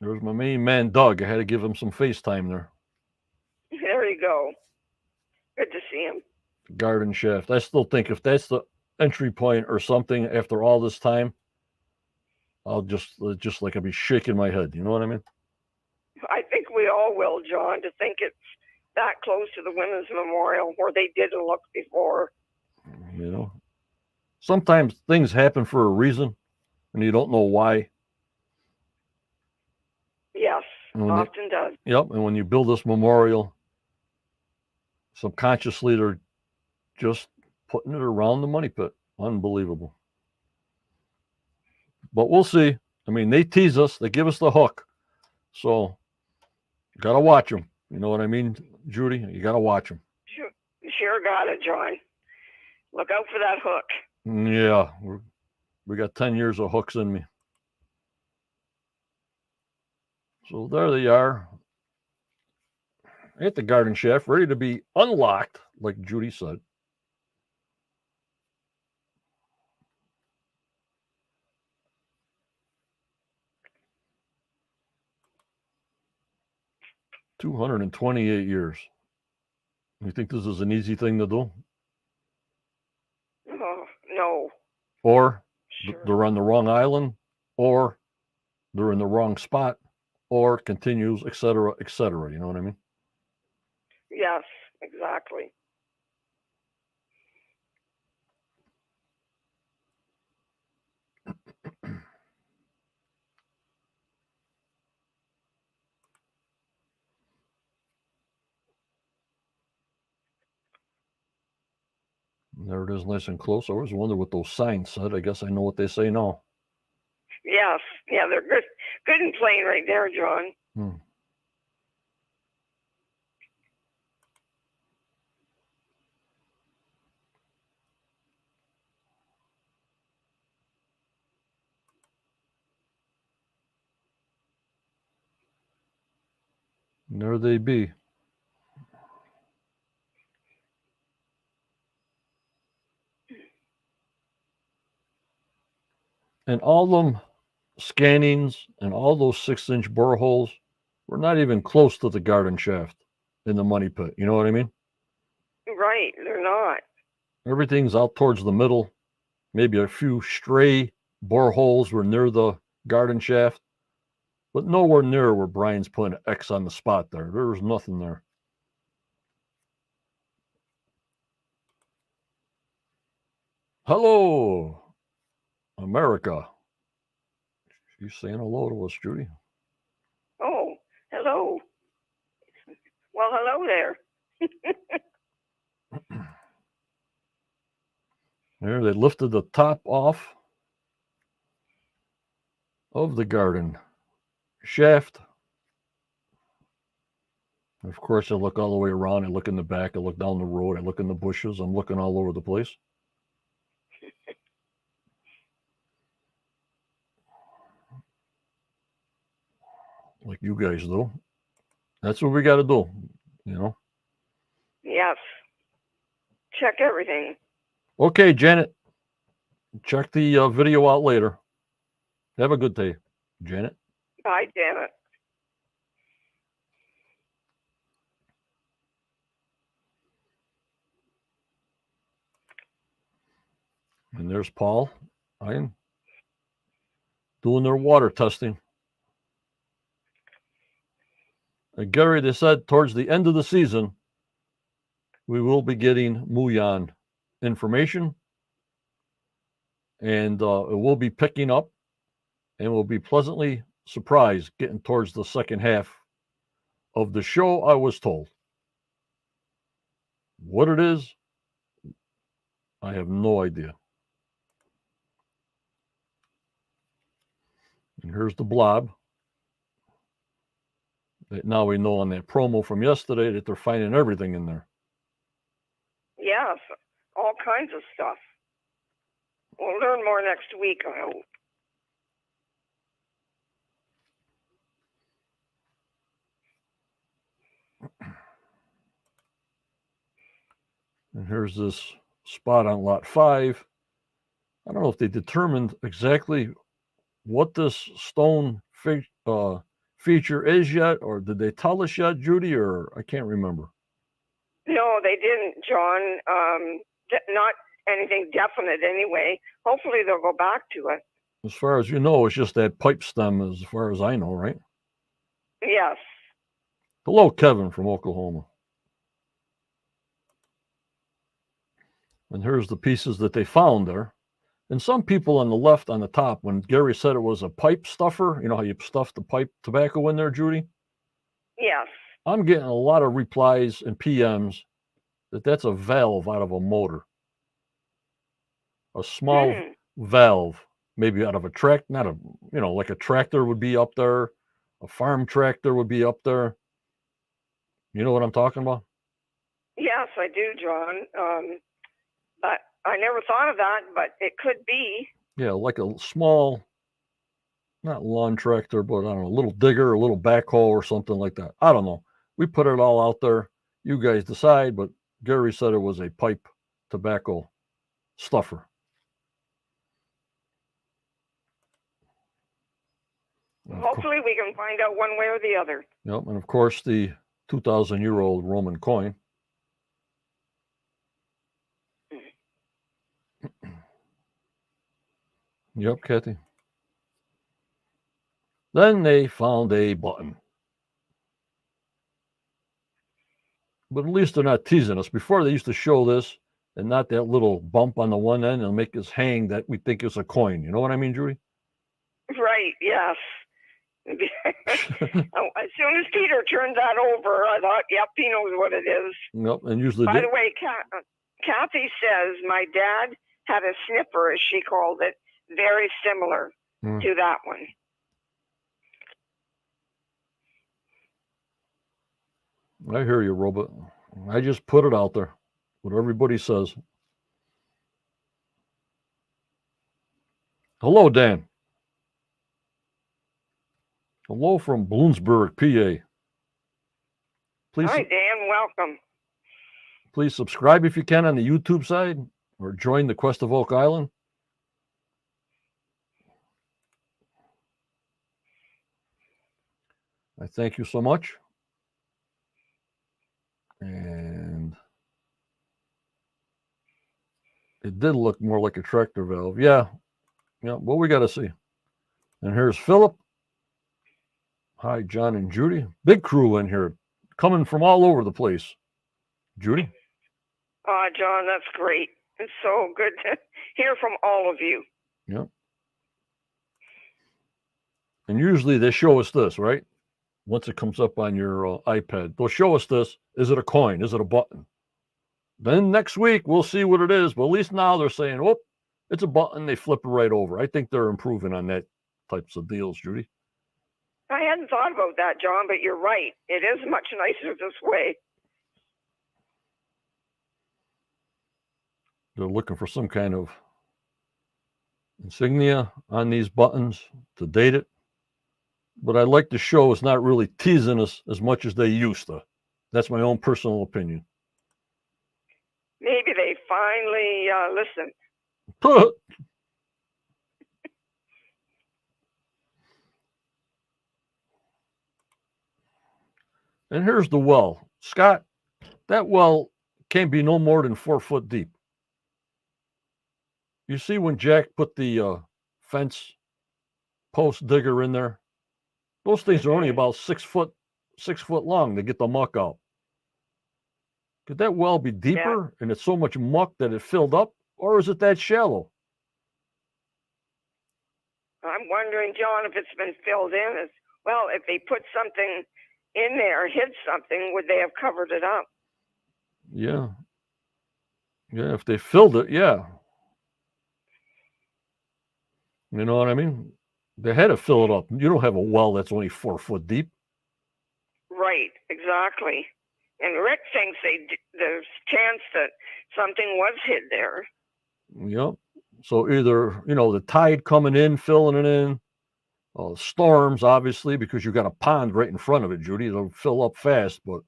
There's my main man, Doug. I had to give him some FaceTime there. There you go. Good to see him. Garden shaft. I still think if that's the entry point or something after all this time, I'll just like I'll be shaking my head. You know what I mean? I think we all will, John, to think it's that close to the Women's Memorial where they didn't look before. You know, sometimes things happen for a reason and you don't know why. Yes, often does. Yep, and when you build this memorial, subconsciously they're just putting it around the money pit. Unbelievable. But we'll see. I mean, they tease us. They give us the hook. So you got to watch them. You know what I mean, Judy? You got to watch them. Sure got it, John. Look out for that hook. Yeah, we got 10 years of hooks in me. So there they are. at the garden shaft, ready to be unlocked, like Judy said. $228 years. You think this is an easy thing to do? Oh, no. Or Sure. they're on the wrong island, or they're in the wrong spot, or continues, etc., etc. You know what I mean? Yes, exactly. There it is, nice and close. I always wonder what those signs said. I guess I know what they say now. Yes. Yeah, they're good. Good and plain right there, John. And there they be. And all them scannings and all those 6-inch boreholes were not even close to the garden shaft in the money pit. You know what I mean? Right, they're not. Everything's out towards the middle. Maybe a few stray boreholes were near the garden shaft, but nowhere near where Brian's putting an X on the spot there. There was nothing there. Hello, America. She's saying hello to us, Judy. Oh, hello. Well, hello there. There, they lifted the top off of the garden shaft. Of course, I look all the way around. I look in the back. I look down the road. I look in the bushes. I'm looking all over the place. Like you guys do. That's what we got to do, you know. Yes. Check everything. Okay, Janet. Check the video out later. Have a good day, Janet. Bye, Janet. And there's Paul. I'm doing their water testing. And Gary, they said towards the end of the season, we will be getting Muyan information, and it will be picking up, and we'll be pleasantly surprised getting towards the second half of the show, I was told. What it is, I have no idea. And here's the blob. Now we know on that promo from yesterday that they're finding everything in there. Yes, all kinds of stuff. We'll learn more next week, I hope. And here's this spot on lot 5. I don't know if they determined exactly what this stone feature is yet, or did they tell us yet, Judy, or I can't remember. No, they didn't, John. Not anything definite anyway. Hopefully they'll go back to it. As far as you know, it's just that pipe stem, as far as I know, right? Yes. Hello, Kevin from Oklahoma. And here's the pieces that they found there. And some people on the left on the top, when Gary said it was a pipe stuffer, you know how you stuff the pipe tobacco in there, Judy? Yes. I'm getting a lot of replies and PMs that that's a valve out of a motor. A small valve, maybe out of a tractor, not a, you know, like a tractor would be up there, a farm tractor would be up there. You know what I'm talking about? Yes, I do, John. But I never thought of that, but it could be. Yeah, like a small, not lawn tractor, but I don't know, a little digger, a little backhoe or something like that. I don't know. We put it all out there. You guys decide, but Gary said it was a pipe tobacco stuffer. Hopefully we can find out one way or the other. Yep, and of course the 2,000-year-old Roman coin. Yep, Kathy. Then they found a button. But at least they're not teasing us. Before they used to show this and not that little bump on the one end and make us hang that we think is a coin. You know what I mean, Judy? Right, yes. As soon as Peter turned that over, I thought, yep, he knows what it is. Yep, and usually. By the way, Kathy says my dad had a sniffer, as she called it, very similar to that one. I hear you, Robot. I just put it out there. What everybody says. Hello, Dan. Hello from Bloomsburg, PA. Please, hi, Dan. Welcome. Please subscribe if you can on the YouTube side or join the Quest of Oak Island. I thank you so much. And it did look more like a tractor valve. Yeah. Well, we got to see. And here's Philip. Hi, John and Judy. Big crew in here, coming from all over the place. Judy? John, that's great. It's so good to hear from all of you. Yeah. And usually they show us this, right? Once it comes up on your iPad, they'll show us this. Is it a coin? Is it a button? Then next week, we'll see what it is. But at least now they're saying, oh, it's a button. They flip it right over. I think they're improving on that types of deals, Judy. I hadn't thought about that, John, but you're right. It is much nicer this way. They're looking for some kind of insignia on these buttons to date it. But I like the show is not really teasing us as much as they used to. That's my own personal opinion. Maybe they finally listened. And here's the well. Scott, that well can't be no more than 4 foot deep. You see when Jack put the fence post digger in there? Those things are only about 6 foot long to get the muck out. Could that well be deeper and it's so much muck that it filled up? Or is it that shallow? I'm wondering, John, if it's been filled in. Well, if they put something in there, hid something, would they have covered it up? Yeah. Yeah, if they filled it, yeah. You know what I mean? They had to fill it up. You don't have a well that's only 4 foot deep. Right, exactly. And Rick thinks there's a chance that something was hid there. Yep. So either, the tide coming in, filling it in, storms, obviously, because you got a pond right in front of it, Judy. It'll fill up fast, but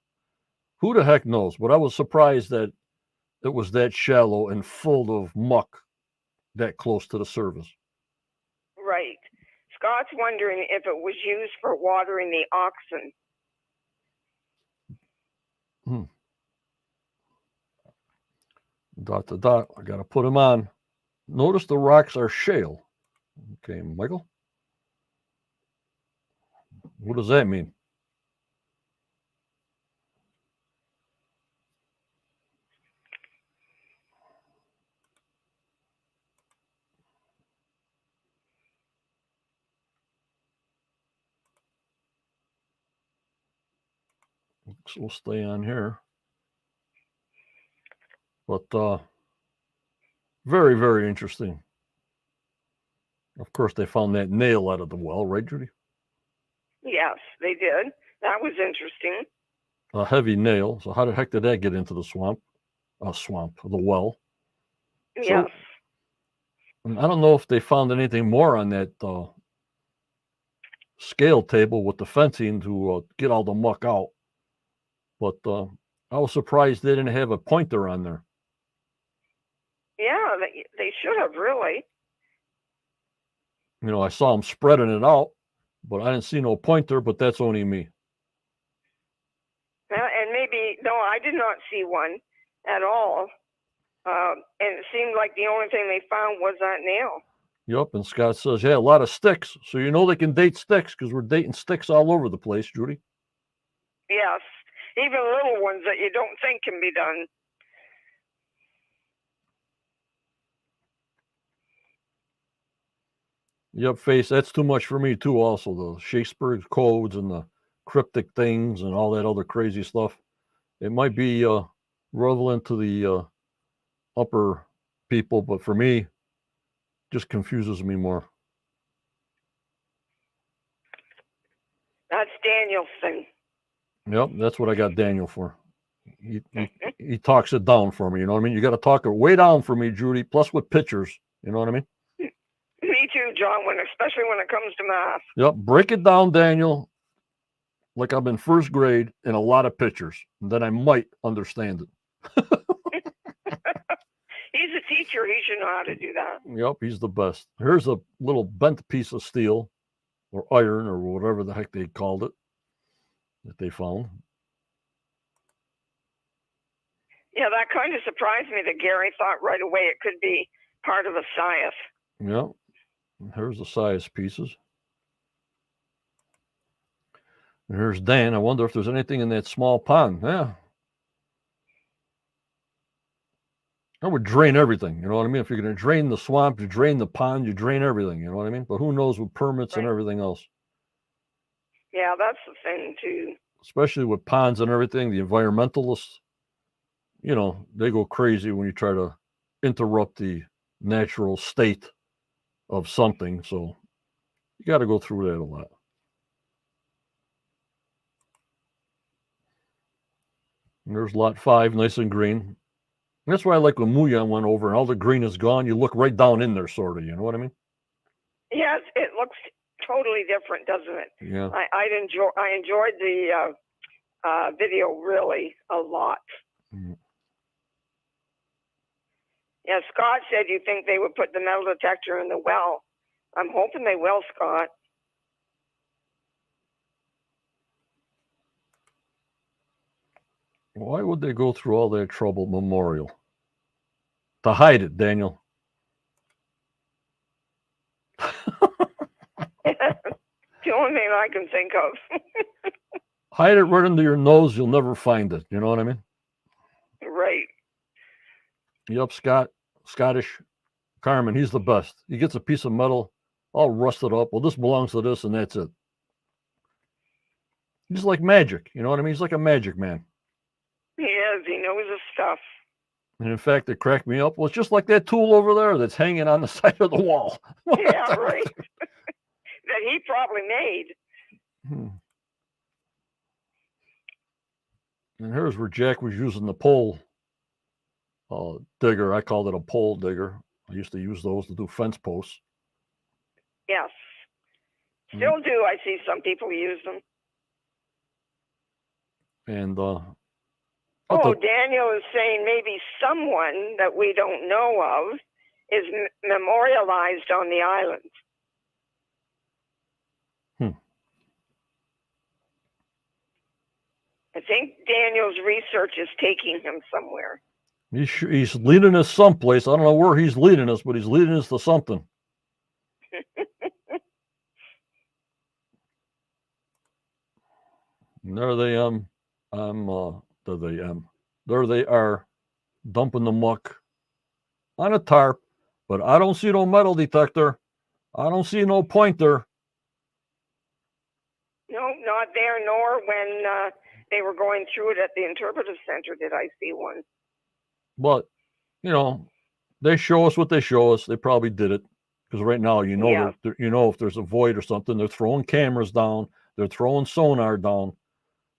who the heck knows? But I was surprised that it was that shallow and full of muck that close to the surface. Right. Scott's wondering if it was used for watering the oxen. Dot to dot. I got to put them on. Notice the rocks are shale. Okay, Michael. What does that mean? So we'll stay on here. But very, very interesting. Of course, they found that nail out of the well, right, Judy? Yes, they did. That was interesting. A heavy nail. So how the heck did that get into the swamp? The well. Yes. So, I don't know if they found anything more on that scale table with the fencing to get all the muck out. But I was surprised they didn't have a pointer on there. Yeah, they should have, really. I saw them spreading it out, but I didn't see no pointer, but that's only me. And maybe, no, I did not see one at all. And it seemed like the only thing they found was that nail. Yep, and Scott says, yeah, a lot of sticks. So they can date sticks because we're dating sticks all over the place, Judy. Yes, even little ones that you don't think can be done. Yep, Face, that's too much for me too also, the Shakespeare codes and the cryptic things and all that other crazy stuff. It might be relevant to the upper people, but for me, just confuses me more. That's Daniel's thing. Yep, that's what I got Daniel for. He talks it down for me, you know what I mean? You got to talk it way down for me, Judy, plus with pictures, you know what I mean? Me too, John, especially when it comes to math. Yep, break it down, Daniel, like I'm in first grade in a lot of pictures, and then I might understand it. He's a teacher. He should know how to do that. Yep, he's the best. Here's a little bent piece of steel or iron or whatever the heck they called it that they found. Yeah, that kind of surprised me that Gary thought right away it could be part of a scythe. Yep, and here's the size pieces. And here's Dan. I wonder if there's anything in that small pond. Yeah. I would drain everything, you know what I mean? If you're going to drain the swamp, you drain the pond, you drain everything, you know what I mean? But who knows with permits and everything else? Yeah, that's the thing, too. Especially with ponds and everything, the environmentalists, they go crazy when you try to interrupt the natural state of something. So you got to go through that a lot. And there's lot 5, nice and green. And that's why I like when Muyan went over and all the green is gone. You look right down in there, sort of. You know what I mean? Yes, it looks totally different, doesn't it? Yeah. I enjoyed the video really a lot. Mm-hmm. Yeah, Scott said you think they would put the metal detector in the well. I'm hoping they will, Scott. Why would they go through all that trouble, Memorial? To hide it, Daniel. The only thing I can think of. Hide it right under your nose. You'll never find it. You know what I mean? Right. Yep, Scottish Carmen, he's the best. He gets a piece of metal all rusted up. Well, this belongs to this, and that's it. He's like magic. You know what I mean? He's like a magic man. He is. He knows his stuff. And in fact, it cracked me up. Well, it's just like that tool over there that's hanging on the side of the wall. Yeah, right. That he probably made. And here's where Jack was using the pole digger. I called it a pole digger. I used to use those to do fence posts. Yes. Still do. I see some people use them. And Daniel is saying maybe someone that we don't know of is memorialized on the island. I think Daniel's research is taking him somewhere. He's leading us someplace. I don't know where he's leading us, but he's leading us to something. And there they there they are, dumping the muck on a tarp, but I don't see no metal detector. I don't see no pointer. No, not there, nor when they were going through it at the interpretive center did I see one. But, they show us what they show us. They probably did it because right now, if there's a void or something, they're throwing cameras down. They're throwing sonar down.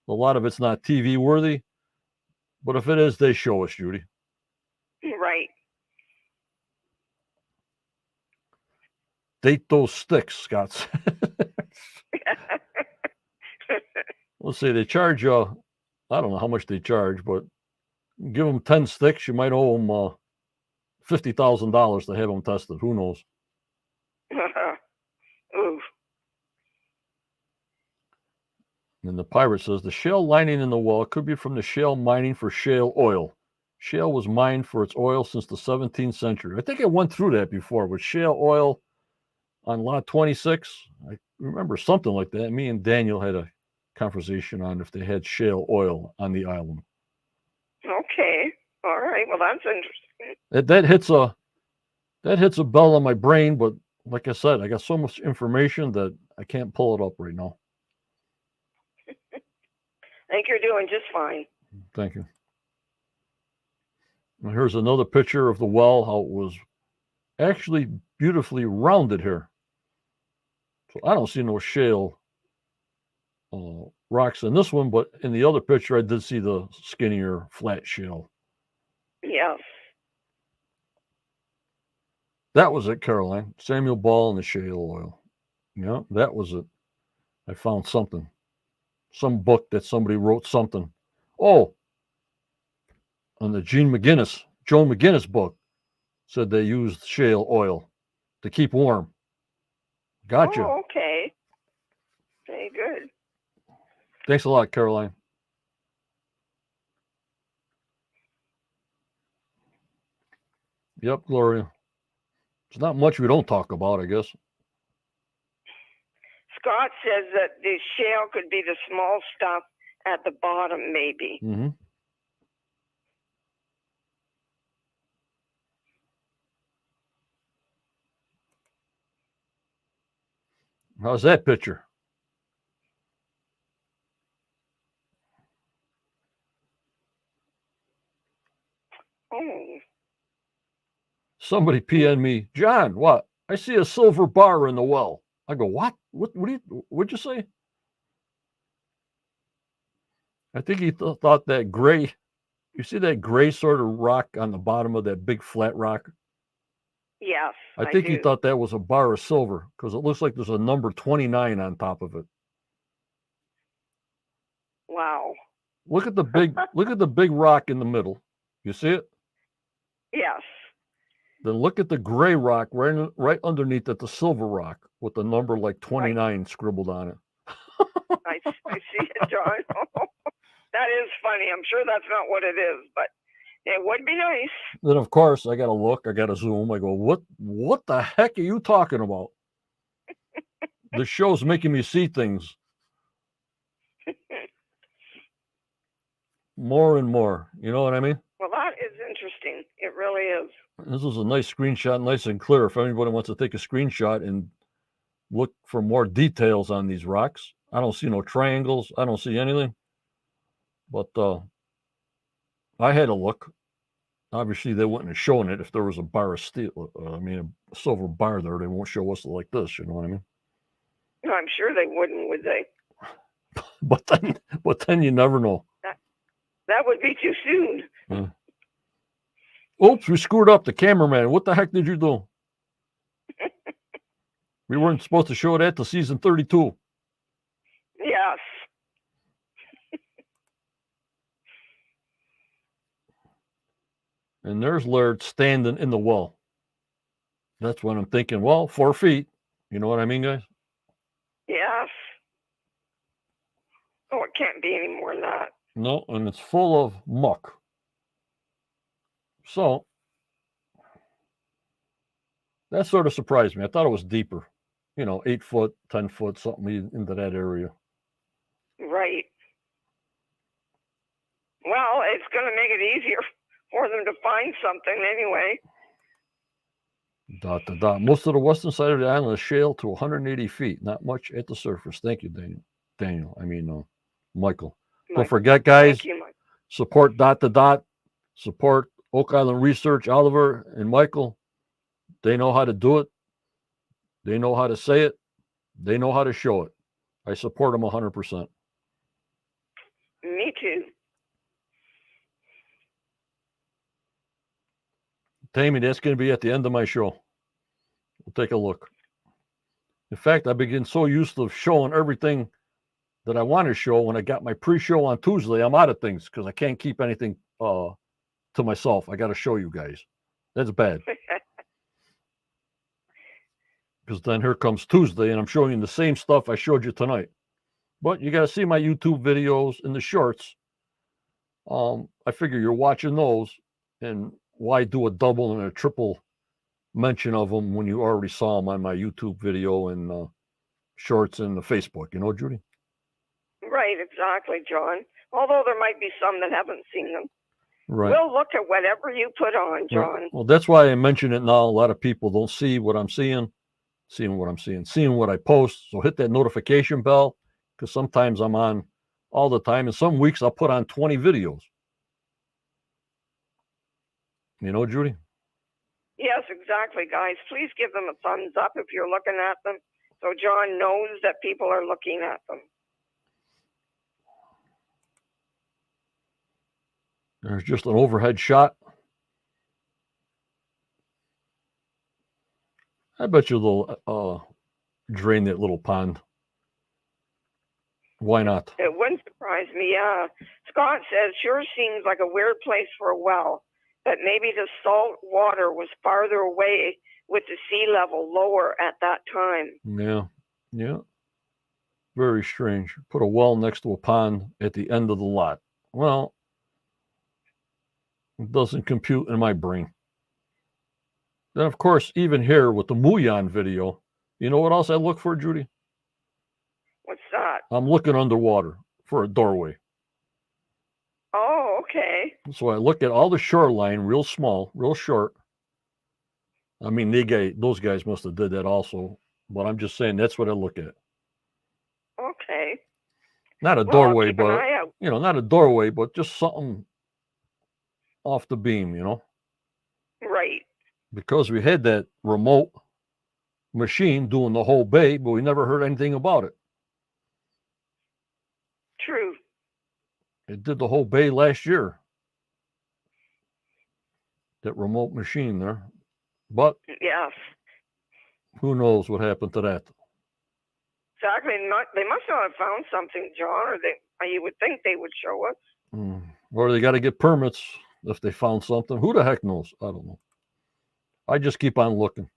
A lot of it's not TV worthy, but if it is, they show us, Judy. Right. Date those sticks, Scott said. Let's see, they charge I don't know how much they charge, but give them 10 sticks, you might owe them $50,000 to have them tested. Who knows? Ooh. And the pirate says the shale lining in the well could be from the shale mining for shale oil. Shale was mined for its oil since the 17th century. I think I went through that before with shale oil on lot 26. I remember something like that. Me and Daniel had a conversation on if they had shale oil on the island. Okay. All right. Well, that's interesting. That hits a bell on my brain, but like I said, I got so much information that I can't pull it up right now. I think you're doing just fine. Thank you. And here's another picture of the well, how it was actually beautifully rounded here. So I don't see no shale rocks in this one, but in the other picture, I did see the skinnier, flat shale. Yes. That was it, Caroline. Samuel Ball and the shale oil. Yeah, that was it. I found something. Some book that somebody wrote something. Oh, on the Joan McGinnis book, said they used shale oil to keep warm. Gotcha. Oh, okay. Very good. Thanks a lot, Caroline. Yep, Gloria. There's not much we don't talk about, I guess. Scott says that the shale could be the small stuff at the bottom, maybe. Mm-hmm. How's that picture? Oh. Somebody PN me, John, what? I see a silver bar in the well. I go, what? What'd you say? I think he thought that gray, you see that gray sort of rock on the bottom of that big flat rock? Yes. I think he thought that was a bar of silver because it looks like there's a number 29 on top of it. Wow. Look at the big rock in the middle. You see it? Yes. Then look at the gray rock right underneath it, the silver rock with the number like 29 scribbled on it. I see it, John. That is funny. I'm sure that's not what it is, but it would be nice. Then of course I gotta look, I gotta zoom. I go, what the heck are you talking about? The show's making me see things more and more. You know what I mean? Well, that is interesting. It really is. This is a nice screenshot, nice and clear. If anybody wants to take a screenshot and look for more details on these rocks, I don't see no triangles. I don't see anything. But I had a look. Obviously, they wouldn't have shown it if there was a bar of steel. A silver bar there. They won't show us like this. You know what I mean? No, I'm sure they wouldn't, would they? But then you never know. That would be too soon. Yeah. Oops, we screwed up the cameraman. What the heck did you do? We weren't supposed to show that till season 32. Yes. And there's Laird standing in the well. That's when I'm thinking, well, 4 feet. You know what I mean, guys? Yes. Oh, it can't be any more than that. No, and it's full of muck. So that sort of surprised me. I thought it was deeper, 8 foot, 10 foot, something into that area. Right. Well, it's going to make it easier for them to find something anyway. ... Most of the western side of the island is shale to 180 feet. Not much at the surface. Thank you, Daniel. Michael. Don't forget, guys, Thank you, Mike. Support ... Support Oak Island Research, Oliver and Michael. They know how to do it. They know how to say it. They know how to show it. I support them 100%. Me too. Tammy, that's going to be at the end of my show. We'll take a look. In fact, I've been so used to showing everything that I want to show when I got my pre-show on Tuesday. I'm out of things because I can't keep anything to myself. I got to show you guys. That's bad. Because then here comes Tuesday, and I'm showing you the same stuff I showed you tonight. But you got to see my YouTube videos and the shorts. I figure you're watching those, and why do a double and a triple mention of them when you already saw them on my YouTube video and shorts and the Facebook? You know, Judy? Right, exactly, John. Although there might be some that haven't seen them. Right. We'll look at whatever you put on, John. Right. Well, that's why I mention it now. A lot of people don't see what I'm seeing what I post. So hit that notification bell, because sometimes I'm on all the time, and some weeks I'll put on 20 videos. You know, Judy? Yes, exactly, guys. Please give them a thumbs up if you're looking at them, so John knows that people are looking at them. There's just an overhead shot. I bet you they'll drain that little pond. Why not? It wouldn't surprise me. Scott says, sure seems like a weird place for a well, that maybe the salt water was farther away with the sea level lower at that time. Yeah. Very strange. Put a well next to a pond at the end of the lot. Well, it doesn't compute in my brain. Then, of course, even here with the Muyan video, you know what else I look for, Judy? What's that? I'm looking underwater for a doorway. Oh, okay. So I look at all the shoreline, real small, real short. I mean, those guys must have did that also, but I'm just saying that's what I look at. Okay. Not a doorway, but not a doorway, but just something off the beam, you know? Right. Because we had that remote machine doing the whole bay, but we never heard anything about it. True. It did the whole bay last year. That remote machine there. But yes, who knows what happened to that? Exactly. They must not have found something, John, or you would think they would show us. Or they got to get permits if they found something. Who the heck knows? I don't know. I just keep on looking.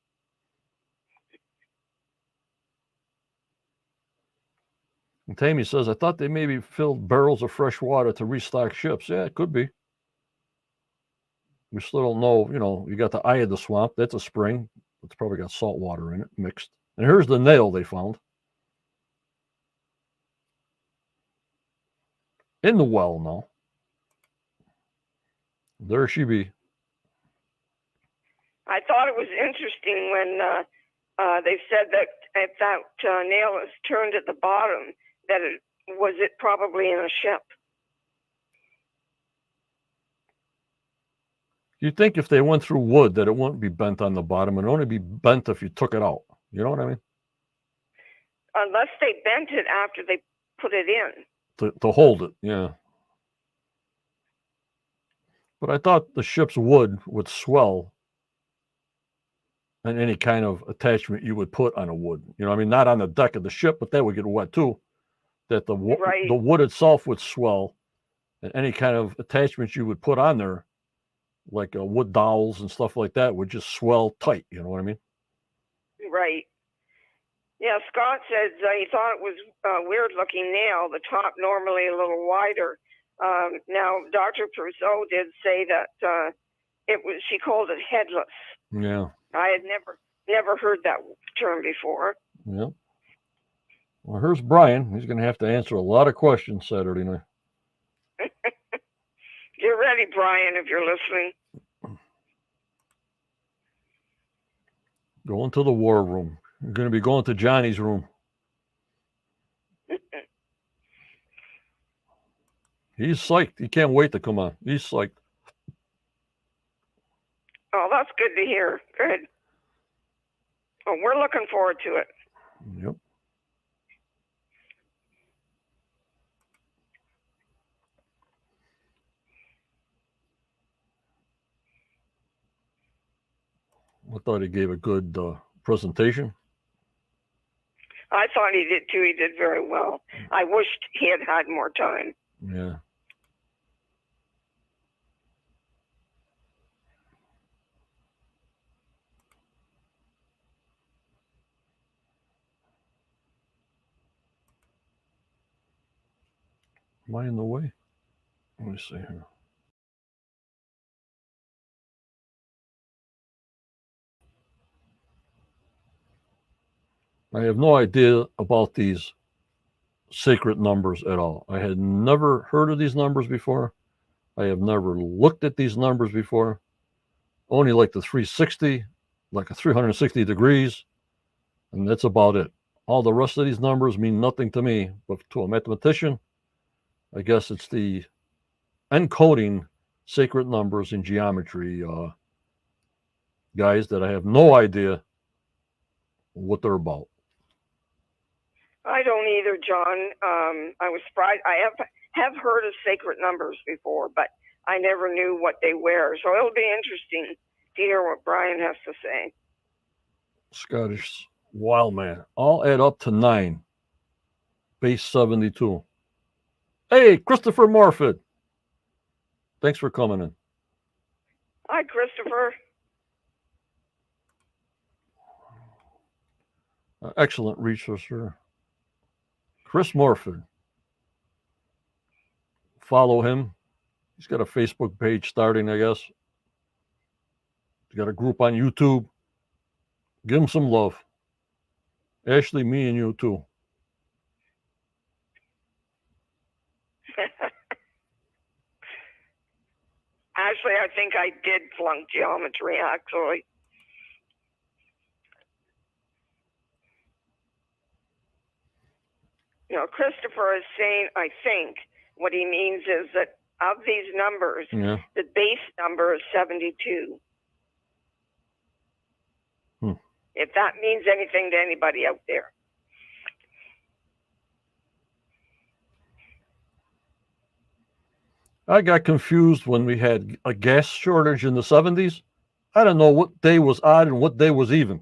And Tammy says, I thought they maybe filled barrels of fresh water to restock ships. Yeah, it could be. We still don't know. You know, you got the eye of the swamp. That's a spring. It's probably got salt water in it mixed. And here's the nail they found. In the well now. There she be. I thought it was interesting when they said that if that nail is turned at the bottom, that it probably in a ship. You'd think if they went through wood that it wouldn't be bent on the bottom. It'd only be bent if you took it out. You know what I mean? Unless they bent it after they put it in. To hold it, yeah. But I thought the ship's wood would swell and any kind of attachment you would put on a wood. You know, I mean, not on the deck of the ship, but that would get wet too. That the wood itself would swell, and any kind of attachments you would put on there, like wood dowels and stuff like that, would just swell tight. You know what I mean? Right. Yeah, Scott said he thought it was a weird-looking nail, the top normally a little wider. Now, Dr. Preshow did say that she called it headless. Yeah. I had never heard that term before. Yeah. Well, here's Brian. He's going to have to answer a lot of questions Saturday night. Get ready, Brian, if you're listening. Going to the war room. You're going to be going to Johnny's room. He's psyched. He can't wait to come on. He's psyched. Oh, that's good to hear. Good. Well, we're looking forward to it. Yep. I thought he gave a good presentation. I thought he did too. He did very well. I wished he had had more time. Yeah. Am I in the way? Let me see here. I have no idea about these sacred numbers at all. I had never heard of these numbers before. I have never looked at these numbers before. Only like the 360, like a 360 degrees, and that's about it. All the rest of these numbers mean nothing to me, but to a mathematician, I guess it's the encoding sacred numbers in geometry, guys, that I have no idea what they're about. I don't either, John. I was surprised. I have heard of sacred numbers before, but I never knew what they were. So it'll be interesting to hear what Brian has to say. Scottish wild man. All add up to 9. Base 72. Hey, Christopher Morford. Thanks for coming in. Hi, Christopher. Excellent researcher. Chris Morford. Follow him. He's got a Facebook page starting, I guess. He's got a group on YouTube. Give him some love. Ashley, me and you too. Actually, I think I did flunk geometry, actually. You know, Christopher is saying, I think, what he means is that of these numbers, the base number is 72. If that means anything to anybody out there. I got confused when we had a gas shortage in the 70s. I don't know what day was odd and what day was even.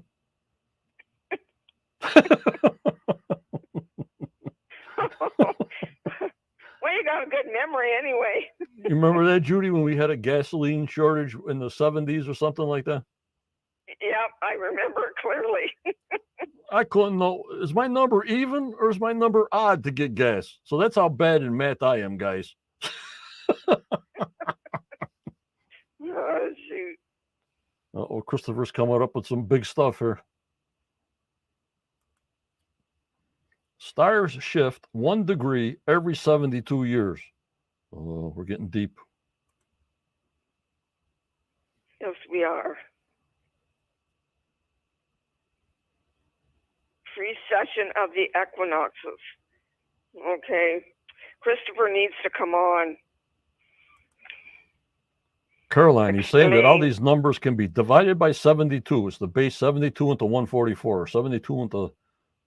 Well, you got a good memory anyway. You remember that, Judy, when we had a gasoline shortage in the 70s or something like that? Yep, I remember it clearly. I couldn't know, is my number even or is my number odd to get gas? So that's how bad in math I am, guys. Oh, shoot. Uh-oh, Christopher's coming up with some big stuff here. Stars shift 1 degree every 72 years. Oh, we're getting deep. Yes, we are. Precession of the equinoxes. Okay. Christopher needs to come on. Caroline, he's saying that all these numbers can be divided by 72. It's the base 72 into 144, 72 into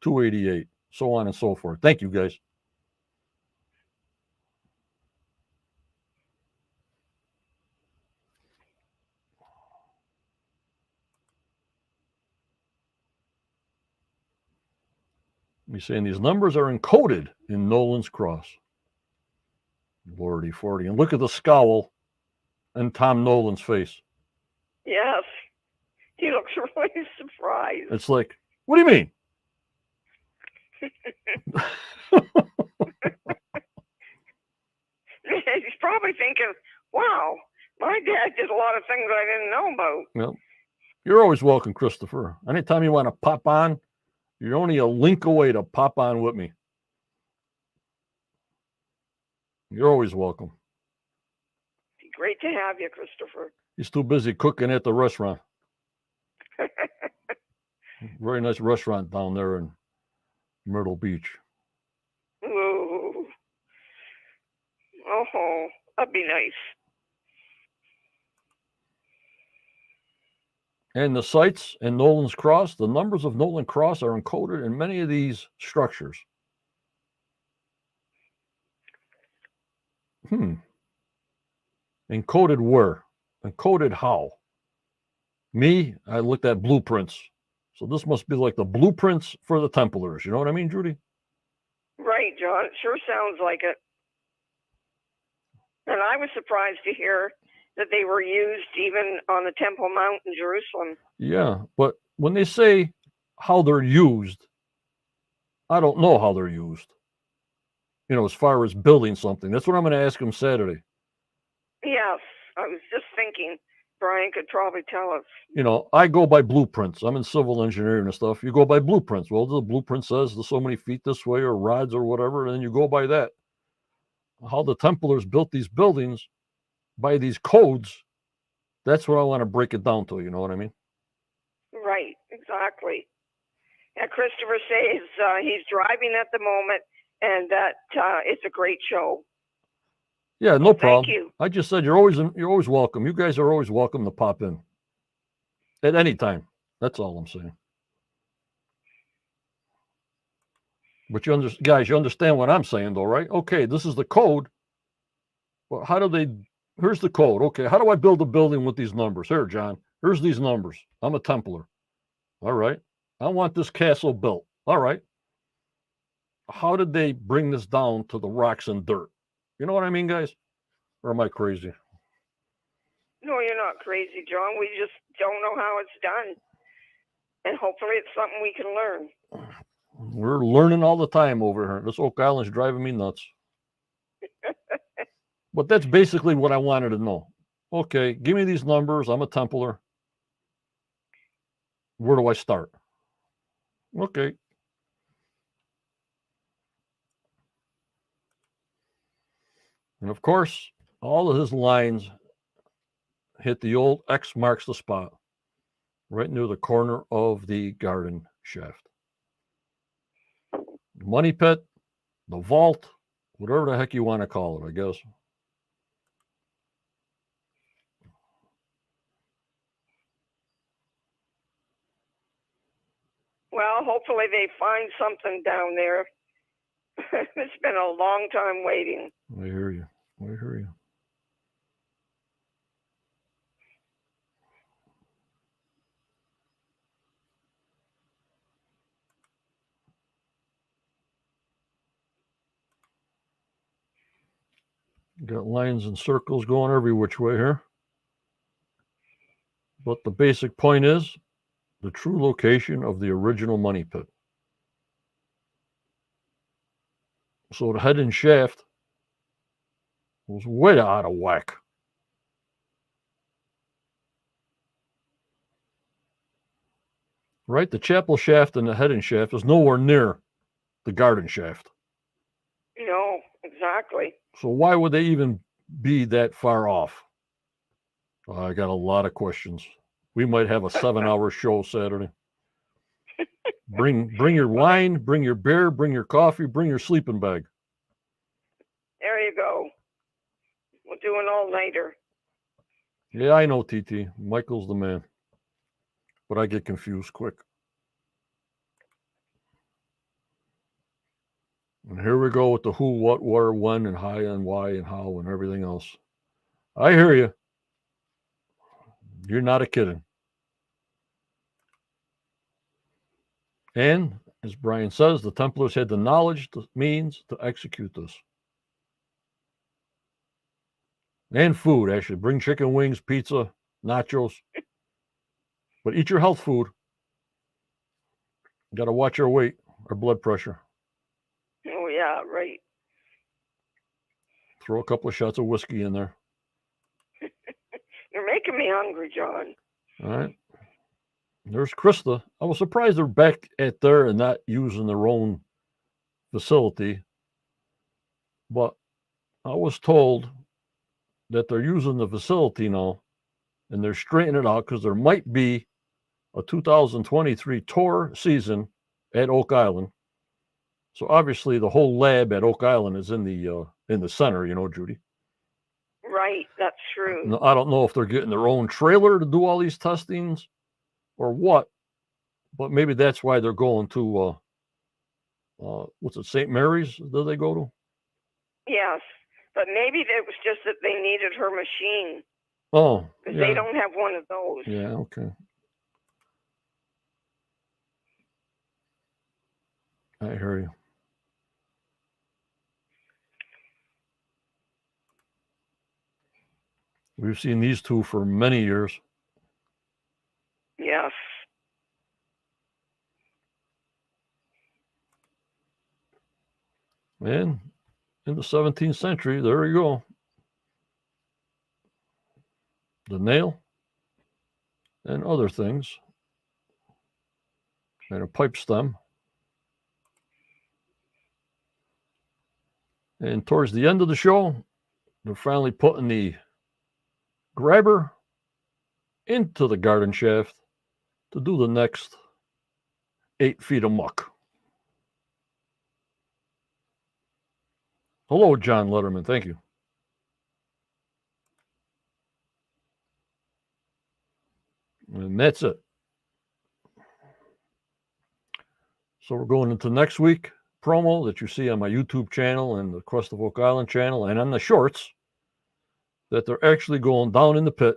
288, so on and so forth. Thank you, guys. He's saying these numbers are encoded in Nolan's cross. Lordy 40. And look at the scowl in Tom Nolan's face. Yes. He looks really surprised. It's like, what do you mean? He's probably thinking, wow, my dad did a lot of things I didn't know about. Well, you're always welcome, Christopher. Anytime you want to pop on, you're only a link away to pop on with me. You're always welcome. Great to have you, Christopher. He's too busy cooking at the restaurant. Very nice restaurant down there in Myrtle Beach. Ooh. Oh, that'd be nice. And the sites in Nolan's cross, the numbers of Nolan cross are encoded in many of these structures. Encoded where? Encoded how? Me, I looked at blueprints. So this must be like the blueprints for the Templars. You know what I mean, Judy? Right, John. It sure sounds like it. And I was surprised to hear that they were used even on the Temple Mount in Jerusalem. Yeah, but when they say how they're used, I don't know how they're used. You know, as far as building something. That's what I'm going to ask him Saturday. Yes, I was just thinking Brian could probably tell us. You know, I go by blueprints. I'm in civil engineering and stuff. You go by blueprints. Well, the blueprint says there's so many feet this way or rods or whatever, and then you go by that. How the Templars built these buildings by these codes, that's what I want to break it down to. You know what I mean? Right, exactly. And Christopher says he's driving at the moment and that it's a great show. Yeah, no problem. Thank you. I just said you're always welcome. You guys are always welcome to pop in at any time. That's all I'm saying. But guys, you understand what I'm saying, though, right? Okay, this is the code. Well, here's the code. Okay, how do I build a building with these numbers? Here, John, here's these numbers. I'm a Templar. All right. I want this castle built. All right. How did they bring this down to the rocks and dirt? You know what I mean, guys? Or am I crazy? No, you're not crazy, John. We just don't know how it's done. And hopefully it's something we can learn. We're learning all the time over here. This Oak Island's driving me nuts. But that's basically what I wanted to know. Okay, give me these numbers. I'm a Templar. Where do I start? Okay. And of course, all of his lines hit the old X marks the spot, right near the corner of the garden shaft. Money pit, the vault, whatever the heck you want to call it, I guess. Well, hopefully they find something down there. It's been a long time waiting. I hear you. I hear you. Got lines and circles going every which way here. But the basic point is the true location of the original money pit. So the head and shaft was way out of whack. Right? The chapel shaft and the head and shaft is nowhere near the garden shaft. No, exactly. So why would they even be that far off? I got a lot of questions. We might have a 7-hour show Saturday. Bring your wine, bring your beer, bring your coffee, bring your sleeping bag. There you go. We'll do an all-nighter. Yeah, I know, TT. Michael's the man. But I get confused quick. And here we go with the who, what, where, when, and how, and why, and how, and everything else. I hear you. You're not a kidding. And, as Brian says, the Templars had the knowledge, the means to execute this. And food, actually. Bring chicken wings, pizza, nachos. But eat your health food. Got to watch our weight, our blood pressure. Oh, yeah, right. Throw a couple of shots of whiskey in there. You're making me hungry, John. All right. There's Krista. I was surprised they're back at there and not using their own facility. But I was told that they're using the facility now and they're straightening it out because there might be a 2023 tour season at Oak Island. So obviously the whole lab at Oak Island is in the center, you know, Judy. Right, that's true. I don't know if they're getting their own trailer to do all these testings or what, but maybe that's why they're going to what's it, St. Mary's? Do they go to? Yes, but maybe it was just that they needed her machine. Oh, because yeah. they don't have one of those. Yeah, okay. I hear you. We've seen these two for many years. Yes. And in the 17th century, there you go. The nail and other things. And a pipe stem. And towards the end of the show, they're finally putting the grabber into the garden shaft to do the next 8 feet of muck. Hello, John Letterman. Thank you. And that's it. So we're going into next week promo that you see on my YouTube channel and the Quest of Oak Island channel and on the shorts, that they're actually going down in the pit.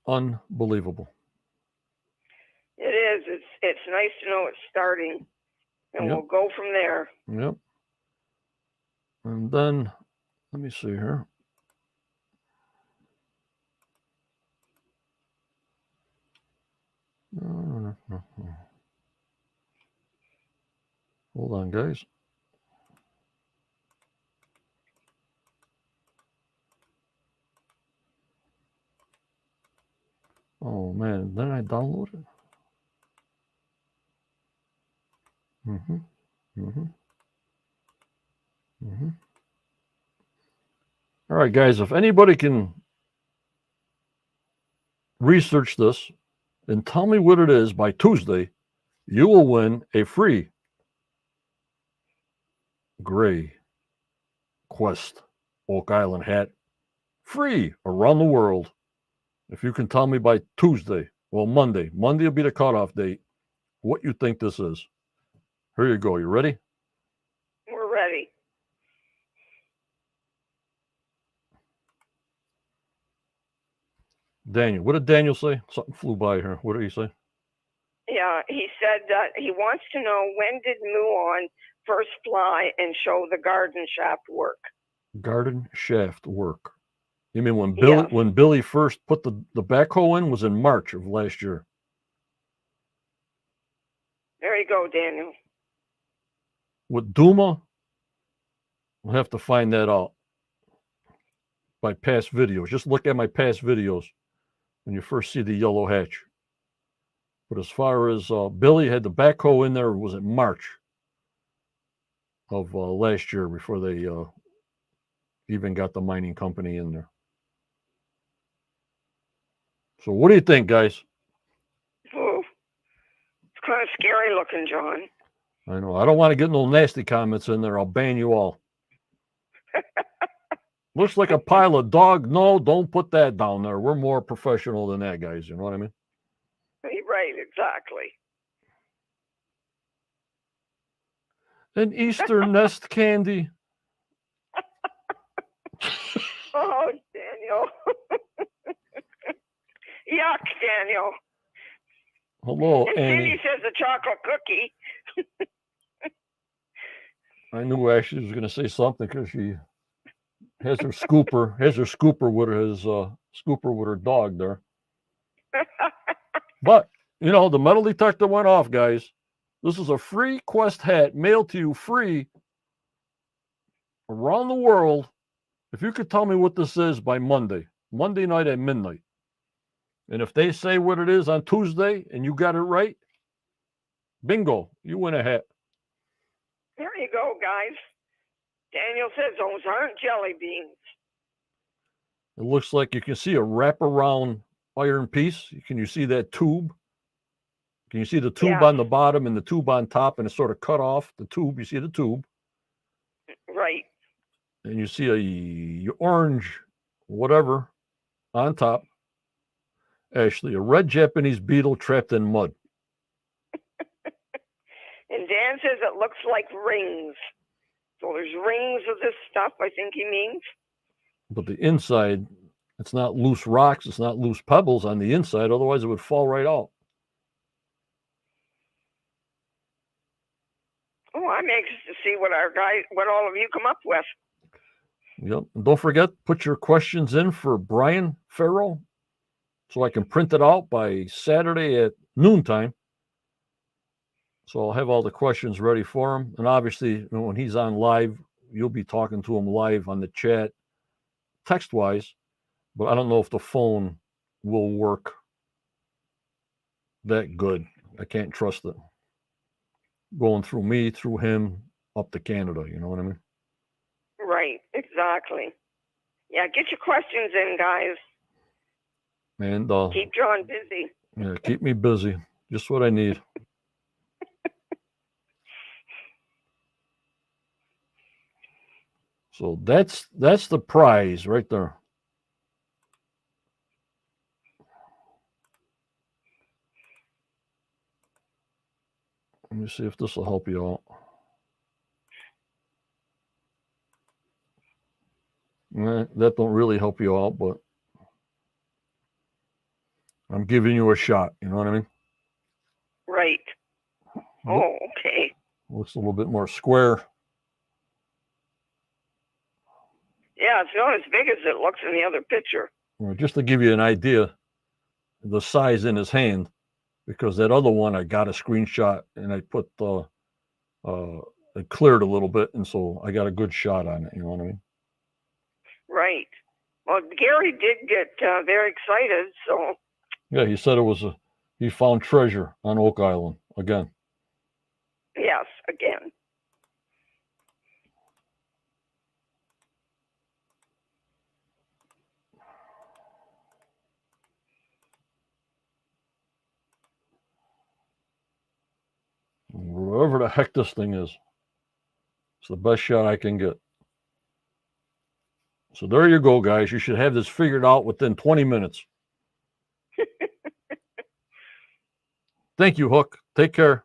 Unbelievable. It is. It's nice to know it's starting, and Yep. we'll go from there. Yep. And then, let me see here. Hold on, guys. Oh, man. Then I download it. All right, guys. If anybody can research this and tell me what it is by Tuesday, you will win a free gray Quest Oak Island hat, free around the world. If you can tell me by Tuesday, well, Monday will be the cutoff date, what you think this is. Here you go. You ready? We're ready. Daniel, what did Daniel say? Something flew by here. What did he say? Yeah, he said that he wants to know, when did Muon first fly and show the garden shaft work? Garden shaft work. You mean when Yes. Billy first put the backhoe in was in March of last year. There you go, Daniel. With Duma, we'll have to find that out by past videos. Just look at my past videos when you first see the yellow hatch. But as far as Billy had the backhoe in there, was it March of last year before they even got the mining company in there. So what do you think, guys? Ooh, it's kind of scary looking, John. I know. I don't want to get no nasty comments in there. I'll ban you all. Looks like a pile of dog. No, don't put that down there. We're more professional than that, guys. You know what I mean? Right, exactly. An Easter nest candy. Oh, Daniel. Yuck, Daniel. Hello, and Annie. Cindy says a chocolate cookie. I knew Ashley was going to say something because she has her scooper with her dog there. But you know, the metal detector went off, guys. This is a free Quest hat mailed to you free around the world. If you could tell me what this is by Monday night at midnight, and if they say what it is on Tuesday and you got it right, bingo, you win a hat. There you go, guys. Daniel says those aren't jelly beans. It looks like you can see a wraparound iron piece. Can you see that tube? Can you see the tube on the bottom and the tube on top, and it's sort of cut off the tube? You see the tube. Right. And you see a orange whatever on top. Ashley, a red Japanese beetle trapped in mud. And Dan says it looks like rings. So there's rings of this stuff, I think he means. But the inside, it's not loose rocks. It's not loose pebbles on the inside. Otherwise, it would fall right out. Oh, I'm anxious to see what all of you come up with. Yep. And don't forget, put your questions in for Brian Farrell so I can print it out by Saturday at noontime. So I'll have all the questions ready for him. And obviously, when he's on live, you'll be talking to him live on the chat, text-wise. But I don't know if the phone will work that good. I can't trust it. Going through me, through him, up to Canada. You know what I mean? Right. Exactly. Yeah. Get your questions in, guys. And keep John busy. Yeah, keep me busy. Just what I need. So that's the prize right there. Let me see if this will help you out. That don't really help you out, but I'm giving you a shot. You know what I mean? Right. Oh, okay. Looks a little bit more square. Yeah, it's not as big as it looks in the other picture. Just to give you an idea, the size in his hand, because that other one I got a screenshot and I put it cleared a little bit, and so I got a good shot on it. You know what I mean? Right. Well, Gary did get very excited, so. Yeah, he said he found treasure on Oak Island again. Yes, again. Wherever the heck this thing is, it's the best shot I can get. So there you go, guys. You should have this figured out within 20 minutes. Thank you, Hook. Take care.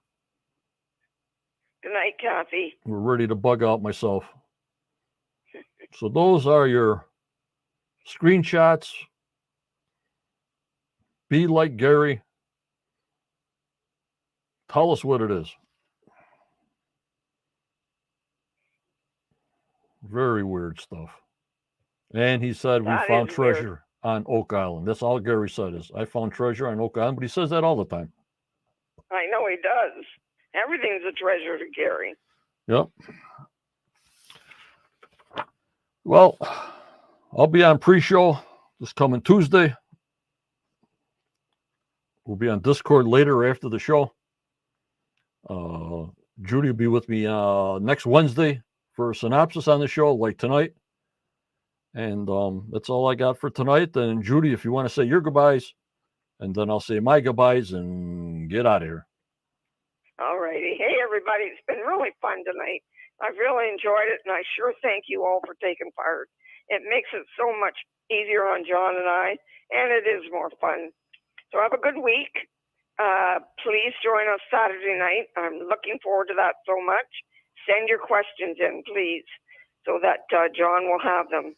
Good night, Kathy. We're ready to bug out myself. So those are your screenshots. Be like Gary. Tell us what it is. Very weird stuff. And he said we found treasure on Oak Island. That's all Gary said is, I found treasure on Oak Island, but he says that all the time. I know he does. Everything's a treasure to Gary. Yep. Well, I'll be on pre-show this coming Tuesday. We'll be on Discord later after the show. Judy will be with me next Wednesday for a synopsis on the show, like tonight. And that's all I got for tonight. And Judy, if you want to say your goodbyes, and then I'll say my goodbyes and get out of here. All righty. Hey, everybody. It's been really fun tonight. I've really enjoyed it, and I sure thank you all for taking part. It makes it so much easier on John and I, and it is more fun. So have a good week. Please join us Saturday night. I'm looking forward to that so much. Send your questions in, please, so that John will have them.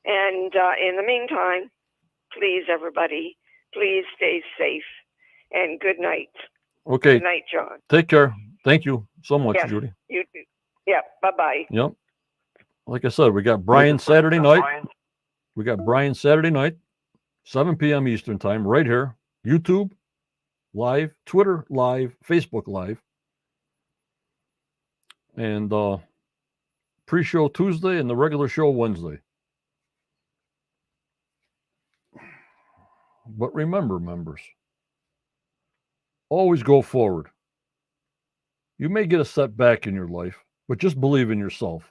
And in the meantime, please, everybody, please stay safe. And good night. Okay. Good night, John. Take care. Thank you so much, yes, Judy. You too. Yeah, bye-bye. Yep. Like I said, we got Brian Saturday night. We got Brian Saturday night, 7 p.m. Eastern time, right here. YouTube live, Twitter live, Facebook live. And pre-show Tuesday and the regular show Wednesday. But remember, members, always go forward. You may get a setback in your life, but just believe in yourself.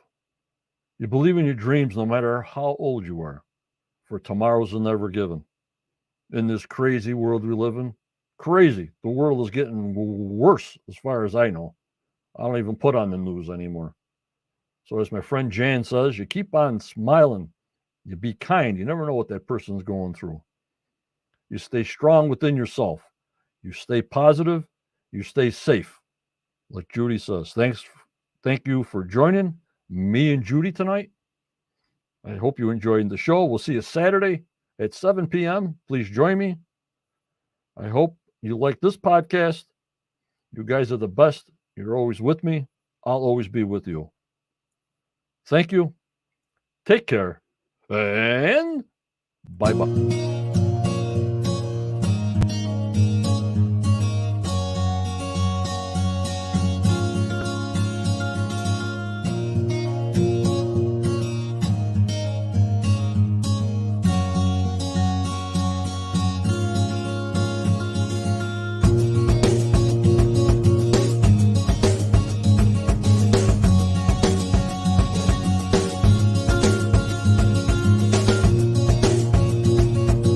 You believe in your dreams no matter how old you are, for tomorrow's never given. In this crazy world we live in, crazy. The world is getting worse as far as I know. I don't even put on the news anymore. So as my friend Jan says, you keep on smiling. You be kind. You never know what that person's going through. You stay strong within yourself. You stay positive. You stay safe. Like Judy says. Thank you for joining me and Judy tonight. I hope you enjoyed the show. We'll see you Saturday at 7 p.m. Please join me. I hope you like this podcast. You guys are the best. You're always with me. I'll always be with you. Thank you. Take care. And bye-bye.